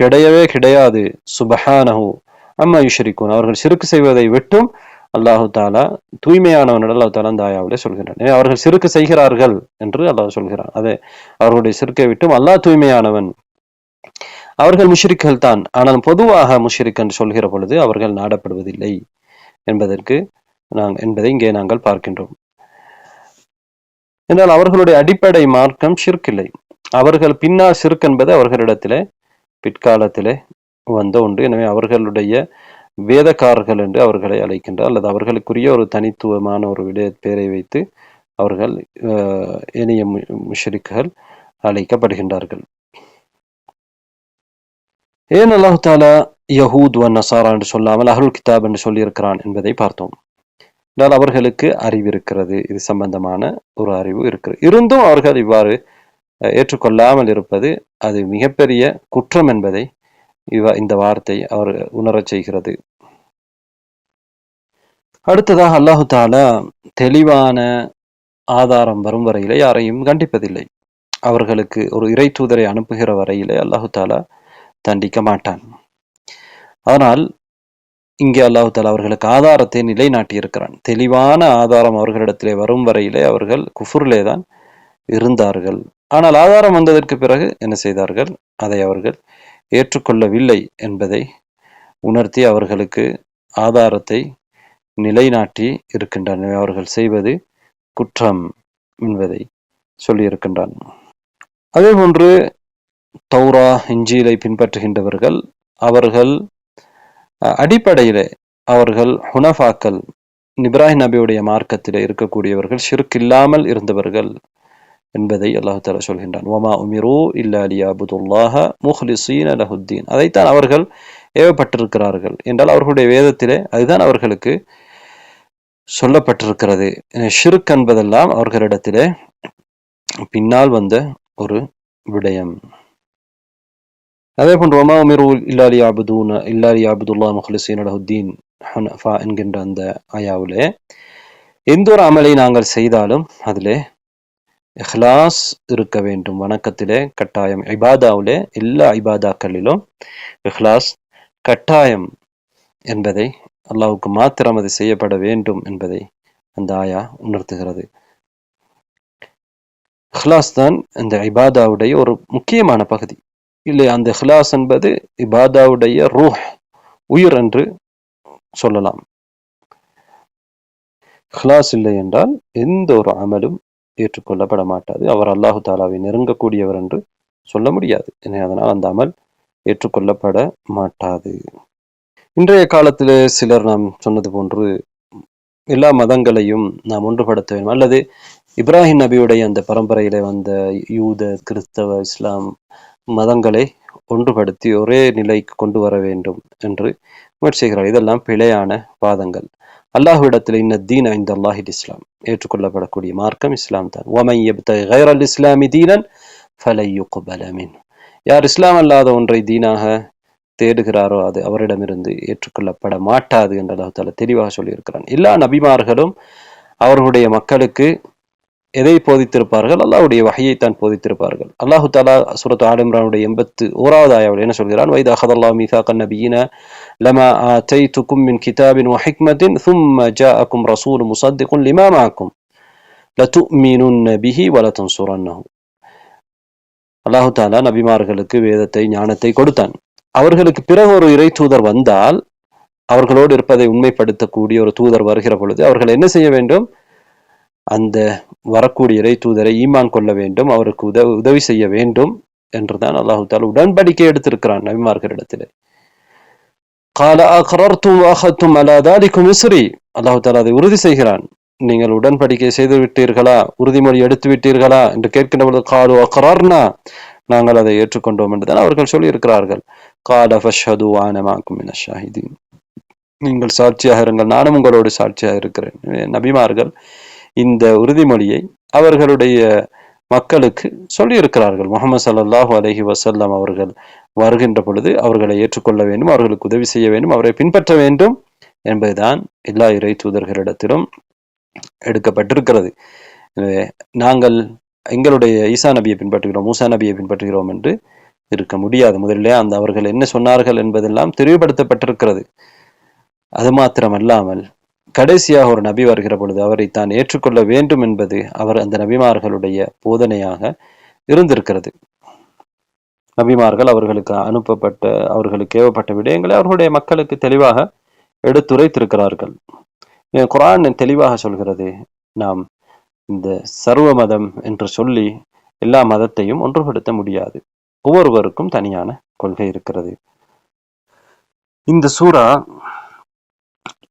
கிடையவே கிடையாது. சுப்ஹானஹு, அம்மா யுஷ்ரிக்கூன், அவர்கள் சிறுக்கு செய்வதை விட்டும் அல்லாஹு தாலா தூய்மையானவன் அல்லாஹ் தாலா அந்த ஆயாவிலே சொல்கிறான். அவர்கள் சிறுக்கு செய்கிறார்கள் என்று அல்லாஹ் சொல்கிறான். அதே அவர்களுடைய சிறுக்கை விட்டும் அல்லாஹ் தூய்மையானவன். அவர்கள் முஷ்ரிக்குகள் தான், ஆனால் பொதுவாக முஷ்ரிக் என்று சொல்கிற பொழுது அவர்கள் நாடப்படுவதில்லை என்பதை இங்கே நாங்கள் பார்க்கின்றோம். என்றால் அவர்களுடைய அடிப்படை மார்க்கம் ஷிர்க் இல்லை. அவர்கள் பின்னால் ஷிர்க் என்பது அவர்களிடத்திலே பிற்காலத்திலே வந்த ஒன்று. எனவே அவர்களுடைய வேதக்காரர்கள் என்று அவர்களை அழைக்கின்றார், அல்லது அவர்களுக்குரிய ஒரு தனித்துவமான ஒரு பெயரை வைத்து அவர்கள் ஏனைய முஷ்ரிக்குகள் அழைக்கப்படுகின்றார்கள். ஏன் அல்லாஹு தாலா யஹூத் வ நசாரா என்று சொல்லாமல் அஹ்லுல் கிதாப் என்று சொல்லியிருக்கிறான் என்பதை பார்த்தோம். என்றால் அவர்களுக்கு அறிவு இருக்கிறது, இது சம்பந்தமான ஒரு அறிவு இருக்கிறது. இருந்தும் அவர்கள் இவ்வாறு ஏற்றுக்கொள்ளாமல் இருப்பது அது மிகப்பெரிய குற்றம் என்பதை இந்த வார்த்தை அவர் உணரச் செய்கிறது. அடுத்ததாக அல்லாஹு தாலா தெளிவான ஆதாரம் வரும் வரையிலே யாரையும் கண்டிப்பதில்லை. அவர்களுக்கு ஒரு இறை தூதரை அனுப்புகிற வரையிலே அல்லாஹு தாலா தண்டிக்க மாட்டான். ஆனால் இங்கே அல்லாஹு தாலா அவர்களுக்கு ஆதாரத்தை நிலைநாட்டி இருக்கிறான். தெளிவான ஆதாரம் அவர்களிடத்திலே வரும் வரையிலே அவர்கள் குஃபுரிலே தான் இருந்தார்கள். ஆனால் ஆதாரம் வந்ததற்கு பிறகு என்ன செய்தார்கள்? அதை அவர்கள் ஏற்றுக்கொள்ளவில்லை என்பதை உணர்த்தி அவர்களுக்கு ஆதாரத்தை நிலைநாட்டி இருக்கின்றனர். அவர்கள் செய்வது குற்றம் என்பதை சொல்லி இருக்கின்றான். அதே போன்று தௌரா இஞ்சீலை பின்பற்றுகின்றவர்கள் அவர்கள் அடிப்படையிலே அவர்கள் ஹுனஃபாக்கள், இப்ராஹிம் நபியுடைய மார்க்கத்திலே இருக்கக்கூடியவர்கள், ஷிர்க் இல்லாமல் இருந்தவர்கள் என்பதை அல்லாஹ் தஆலா சொல்கின்றான். வமா உமிரு இல்லா லியஅபுதுல்லாஹ முஹ்லிஸீன லஹுத்தீன். அதைத்தான் அவர்கள் ஏவப்பட்டிருக்கிறார்கள் என்றால் அவர்களுடைய வேதத்திலே அதுதான் அவர்களுக்கு சொல்லப்பட்டிருக்கிறது. ஷிர்க் என்பதெல்லாம் அவர்களிடத்திலே பின்னால் வந்த ஒரு விடயம். அதே போன்று வமா உமிரு இல்லா லியஅபுதுல்லாஹ முஹ்லிஸீன லஹுத்தீன் ஹுனஃபா என்கின்ற அந்த ஆயாவிலே எந்த ஒரு அமலை நாங்கள் செய்தாலும் அதிலே இஹ்லாஸ் இருக்க வேண்டும். வணக்கத்திலே கட்டாயம், இபாதாவிலே எல்லா இபாதாக்களிலும் இஹ்லாஸ் கட்டாயம் என்பதை, அல்லாஹ்வுக்கு மாத்திரம் அது செய்யப்பட வேண்டும் என்பதை அந்த ஆயா உணர்த்துகிறது. இஹ்லாஸ் தான் இந்த இபாதாவுடைய ஒரு முக்கியமான பகுதி. இல்லை, அந்த இஹ்லாஸ் என்பது இபாதாவுடைய ரூஹ், உயிர் என்று சொல்லலாம். இஹ்லாஸ் இல்லை என்றால் எந்த ஒரு அமலும் ஏற்றுக்கொள்ளப்பட மாட்டாது. அவர் அல்லாஹு தாலாவை நெருங்கக்கூடியவர் என்று சொல்ல முடியாது. அதனால் அந்த அமல் ஏற்றுக்கொள்ளப்பட மாட்டாது. இன்றைய காலத்தில் சிலர் நாம் சொன்னது போன்று எல்லா மதங்களையும் நாம் ஒன்றுபடுத்த வேண்டும், அல்லது இப்ராஹிம் நபியுடைய அந்த பரம்பரையில வந்த யூத, கிறிஸ்தவ, இஸ்லாம் மதங்களை ஒன்றுபடுத்தி ஒரே நிலைக்கு கொண்டு வர வேண்டும் என்று முயற்சி செய்கிறார். இதெல்லாம் பிழையான வாதங்கள். அல்லாஹ்விடத்தில் இன்ன தீன இன்தல்லாஹில் இஸ்லாம், ஏற்றுக்கொள்ளப்படக்கூடிய மார்க்கம் இஸ்லாம் தான். வமன் யப்தகி கைரல் இஸ்லாமி தீனன் ஃபலன் யுக்பல மின்ஹு. யார் இஸ்லாம் அல்லாத ஒன்றை தீனாக தேடுகிறாரோ அது அவரிடமிருந்து ஏற்றுக்கொள்ளப்பட மாட்டாது என்று அல்லாஹ் தஆலா தெளிவாக சொல்லியிருக்கிறான். எல்லா நபிமார்களும் அவர்களுடைய மக்களுக்கு எதை போதித்திருப்பார்கள்? அல்லாஹ்வுடைய வஹையைத்தான் போதித்திருப்பார்கள். அல்லாஹ் தஆலா சூரத் ஆல் இம்ரானுடைய 81வது ஆயாவில் என்ன சொல்கிறான்? வைதா அஹதல்லாஹு மீசாகன் நபியின லமா ஆதைதுக்கும் மின் கிதாபின் வ ஹிக்மத்தின் ثم جاءكم رسول مصدق لما معكم لتؤمنن به ولتنصرنه. அல்லாஹ் தஆலா நபிமார்களுக்கு வேதத்தை, ஞானத்தை கொடுத்தான். அவர்களுக்கு பிறகு ஒரு இறை தூதர் வந்தால், அவர்களோடு இருப்பதை உண்மைப்படுத்தக்கூடிய ஒரு தூதர் வருகிற பொழுது அவர்கள் என்ன செய்ய வேண்டும்? அந்த வரக்கூடிய இறை தூதரை ஈமான் கொள்ள வேண்டும், அவருக்கு உதவி செய்ய வேண்டும் என்றுதான் அல்லாஹ் தஆலா உடன்படிக்கை எடுத்திருக்கிறான் நபிமார்களிடத்திலே. قال أقررتم وأخذتم على ذلكم إصري. அல்லாஹ் தஆலா அதை உறுதி செய்கிறான். நீங்கள் உடன்படிக்கை செய்து விட்டீர்களா, உறுதிமொழி எடுத்து விட்டீர்களா என்று கேட்கின்ற பொழுது قالوا أقررنا, நாங்கள் அதை ஏற்றுக்கொண்டோம் என்றுதான் அவர்கள் சொல்லி இருக்கிறார்கள். قال فاشهدوا وأنا معكم من الشاهدين. நீங்கள் சாட்சியாக இருங்கள், நானும் உங்களோடு சாட்சியாக இருக்கிறேன். நபிமார்கள் இந்த உறுதிமொழியை அவர்களுடைய மக்களுக்கு சொல்லி இருக்கிறார்கள். முஹம்மது ஸல்லல்லாஹு அலைஹி வஸல்லம் அவர்கள் வருகின்ற பொழுது அவர்களை ஏற்றுக்கொள்ள வேண்டும், அவர்களுக்கு உதவி செய்ய வேண்டும், அவரை பின்பற்ற வேண்டும் என்பதுதான் எல்லா இறை தூதர்களிடத்திலும் எடுக்கப்பட்டிருக்கிறது. நாங்கள் எங்களுடைய ஈசா நபியை பின்பற்றுகிறோம், மூசா நபியை பின்பற்றுகிறோம் என்று இருக்க முடியாது. முதலிலே அவர்கள் என்ன சொன்னார்கள் என்பதெல்லாம் தெளிவுபடுத்தப்பட்டிருக்கிறது. அது மாத்திரமல்லாமல் கடைசியாக ஒரு நபி வருகிற பொழுது அவரை தான் ஏற்றுக்கொள்ள வேண்டும் என்பது அந்த நபிமார்களுடைய போதனையாக இருந்திருக்கிறது. நபிமார்கள் அவர்களுக்கு அனுப்பப்பட்ட, அவர்களுக்கு ஏவப்பட்ட விடயங்களை அவர்களுடைய மக்களுக்கு தெளிவாக எடுத்துரைத்திருக்கிறார்கள். குர்ஆன் தெளிவாக சொல்கிறது, நாம் இந்த சர்வ மதம் என்று சொல்லி எல்லா மதத்தையும் ஒன்றுபடுத்த முடியாது. ஒவ்வொருவருக்கும் தனியான கொள்கை இருக்கிறது. இந்த சூரா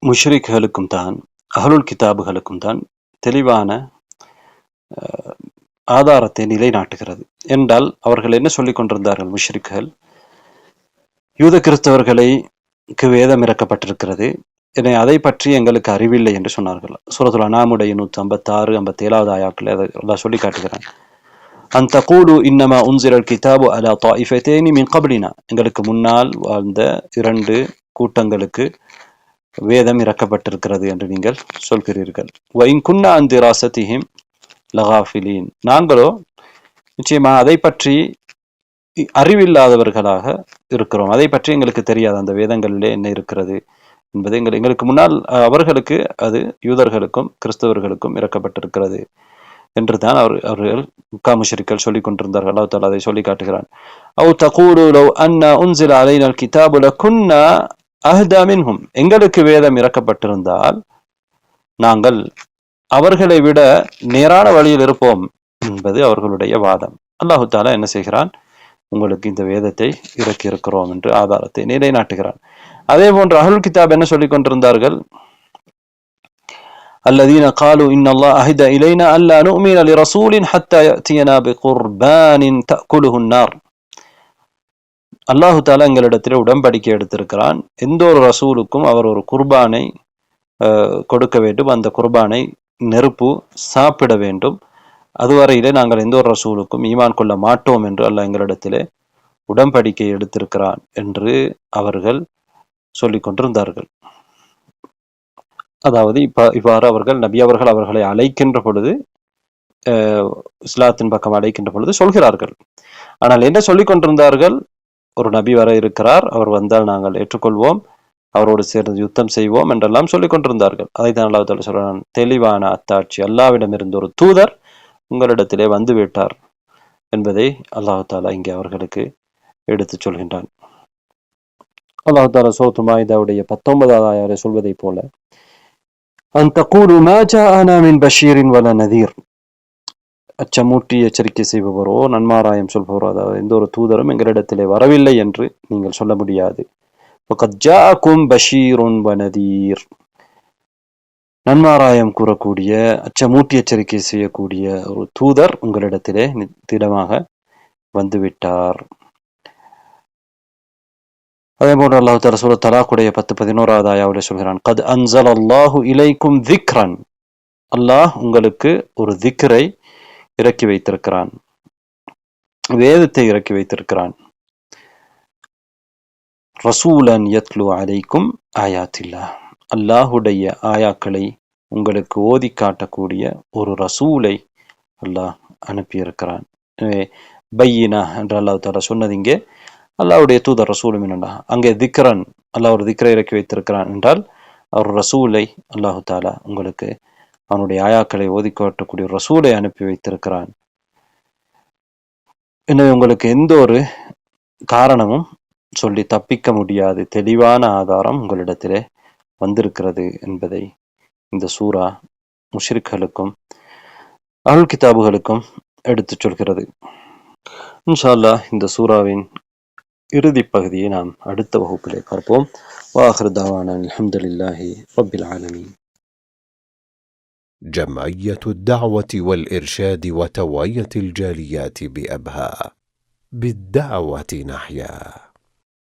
முஷ்ரிக்களுக்கும் தான், அஹ்லுல் கிதாபுகளுக்கும் தான் தெளிவான ஆதாரத்தை நிலைநாட்டுகிறது. என்றால் அவர்கள் என்ன சொல்லிக் கொண்டிருந்தார்கள்? முஷ்ரிக்கள், யூத கிறிஸ்தவர்களுக்கு வேதம் இறக்கப்பட்டிருக்கிறது, என்னை அதை பற்றி எங்களுக்கு அறிவில்லை என்று சொன்னார்கள். சூரத்துல் அனாமுடைய 156, 57 ஆயாக்கள் அதை சொல்லி காட்டுகிறான். அன் தகூலு இன்னமா உன்சிலல் கிதாபு அலா தாயிஃபத்தைனி மின் கப்லினா, எங்களுக்கு முன்னால் வாழ்ந்த 2 கூட்டங்களுக்கு வேதம் இறக்கப்பட்டிருக்கிறது என்று நீங்கள் சொல்கிறீர்கள். வஇன் குன்னா அன் திராசதிஹிம் லகாஃபிலீன், நாங்களோ நிச்சயமாக அதை பற்றி அறிவில்லாதவர்களாக இருக்கிறோம். அதை பற்றி எங்களுக்கு தெரியாது, அந்த வேதங்களிலே என்ன இருக்கிறது என்பது எங்களுக்கு முன்னால் அவர்களுக்கு, அது யூதர்களுக்கும் கிறிஸ்தவர்களுக்கும் இறக்கப்பட்டிருக்கிறது என்று தான் அவர்கள் முஷ்ரிக்கள் சொல்லிக் கொண்டிருந்தார்கள். அல்லாஹ் தஆலா அதை சொல்லி காட்டுகிறான். அவ் தகூலு லவ் அன்னா உன்சில அலைனல் கிதாபு லகுன்னா அஹ்தா மின்ஹும், எங்களுக்கு வேதம் இறக்கப்பட்டிருந்தால் நாங்கள் அவர்களை விட நேரான வழியில் இருப்போம் என்பது அவர்களுடைய வாதம். அல்லாஹ் தஆலா என்ன செய்கிறான்? உங்களுக்கு இந்த வேதத்தை இறக்கி இருக்கிறோம் என்று ஆதாரத்தை நிலைநாட்டுகிறான். அதே போன்று அஹ்லுல் கிதாப் என்ன சொல்லிக் கொண்டிருந்தார்கள்? الذين قالوا إن الله أهد إلينا ألا نؤمن لرسول حتى يأتينا بقربان تأكله النار. அல்லாஹு தஆலா எங்களிடத்தில் உடன்படிக்கை எடுத்திருக்கிறான், எந்த ஒரு ரசூலுக்கும் அவர் ஒரு குர்பானை கொடுக்க வேண்டும், அந்த குர்பானை நெருப்பு சாப்பிட வேண்டும், அதுவரையிலே நாங்கள் எந்த ஒரு ரசூலுக்கும் ஈமான் கொள்ள மாட்டோம் என்று அல்லாஹ் எங்களிடத்திலே உடன்படிக்கை எடுத்திருக்கிறான் என்று அவர்கள் சொல்லிக் கொண்டிருந்தார்கள். அதாவது இவ்வாறு அவர்கள், நபி அவர்கள் அவர்களை அழைக்கின்ற பொழுது, இஸ்லாத்தின் பக்கம் அழைக்கின்ற பொழுது சொல்கிறார்கள். ஆனால் என்ன சொல்லிக் கொண்டிருந்தார்கள்? ஒரு நபி வர இருக்கிறார், அவர் வந்தால் நாங்கள் ஏற்றுக்கொள்வோம், அவரோடு சேர்ந்து யுத்தம் செய்வோம் என்றெல்லாம் சொல்லிக் கொண்டிருந்தார்கள். அதைத்தான் அல்லாஹ் தஆலா சொல்றான், தெளிவான அத்தாட்சி, அல்லாஹ்விடமிருந்து ஒரு தூதர் உங்களிடத்திலே வந்து விட்டார் என்பதை அல்லாஹ் தஆலா இங்கே அவர்களுக்கு எடுத்துச் சொல்கின்றான். அல்லாஹ் தஆலா சூரத்துல் மாயிதாவுடைய 19வது ஆயத்திலே சொல்வதை போல, அன் தகூலு மா ஜாஅனா மின் பஷீரின் வல நதீர், அச்சமூட்டி எச்சரிக்கை செய்பவரோ நன்மாராயம் சொல்பவரோ, அதாவது எந்த ஒரு தூதரும் எங்களிடத்திலே வரவில்லை என்று நீங்கள் சொல்ல முடியாது. ஃபகத் ஜாஅகும் பஷீருன் வ நதீர், நன்மாராயம் கூறக்கூடிய, அச்சமூட்டி எச்சரிக்கை செய்யக்கூடிய ஒரு தூதர் உங்களிடத்திலே திடமாக வந்துவிட்டார். அதே போன்று அல்லாஹ் தஆலா சூரத் தலாக்குடைய 10-11வது ஆயாவிலே சொல்கிறான், கத் அன்ஸலல்லாஹு இலைக்கும் திக்ரன், அல்லாஹ் உங்களுக்கு ஒரு திக்ரை இறக்கி வைத்திருக்கிறான், வேதத்தை இறக்கி வைத்திருக்கிறான். ரசூலன் யத்லு அலைக்கும் ஆயாத்தில்லாஹ், அல்லாஹுடைய ஆயாக்களை உங்களுக்கு ஓதி காட்டக்கூடிய ஒரு ரசூலை அல்லாஹ் அனுப்பியிருக்கிறான். பையினா என்று அல்லாஹ் தஆலா சொன்னது இங்கே அல்லாஹ்வுடைய தூதர் ரசூலும் என்னடா, அங்கே திக்ரன், அல்லாஹ் ஒரு திக்ரை இறக்கி வைத்திருக்கிறான் என்றால் அவர் ரசூலை, அல்லாஹு தஆலா உங்களுக்கு அவனுடைய ஆயாக்களை ஓதி காட்டக்கூடிய ஒரு ரசூலை அனுப்பி வைத்திருக்கிறான். எனவே உங்களுக்கு எந்த ஒரு காரணமும் சொல்லி தப்பிக்க முடியாது, தெளிவான ஆதாரம் உங்களிடத்திலே வந்திருக்கிறது என்பதை இந்த சூரா முஷ்ரிக்களுக்கும் அஹ்லுல் கிதாபுகளுக்கும் எடுத்துச் சொல்கிறது. இன்ஷா அல்லாஹ் இந்த சூராவின் இறுதி பகுதியை நாம் அடுத்த வகுப்பிலே பார்ப்போம். وآخر دعوانا الحمد لله رب العالمين. جمعية الدعوة والإرشاد وتوعية الجاليات بأبها، بالدعوة نحيا.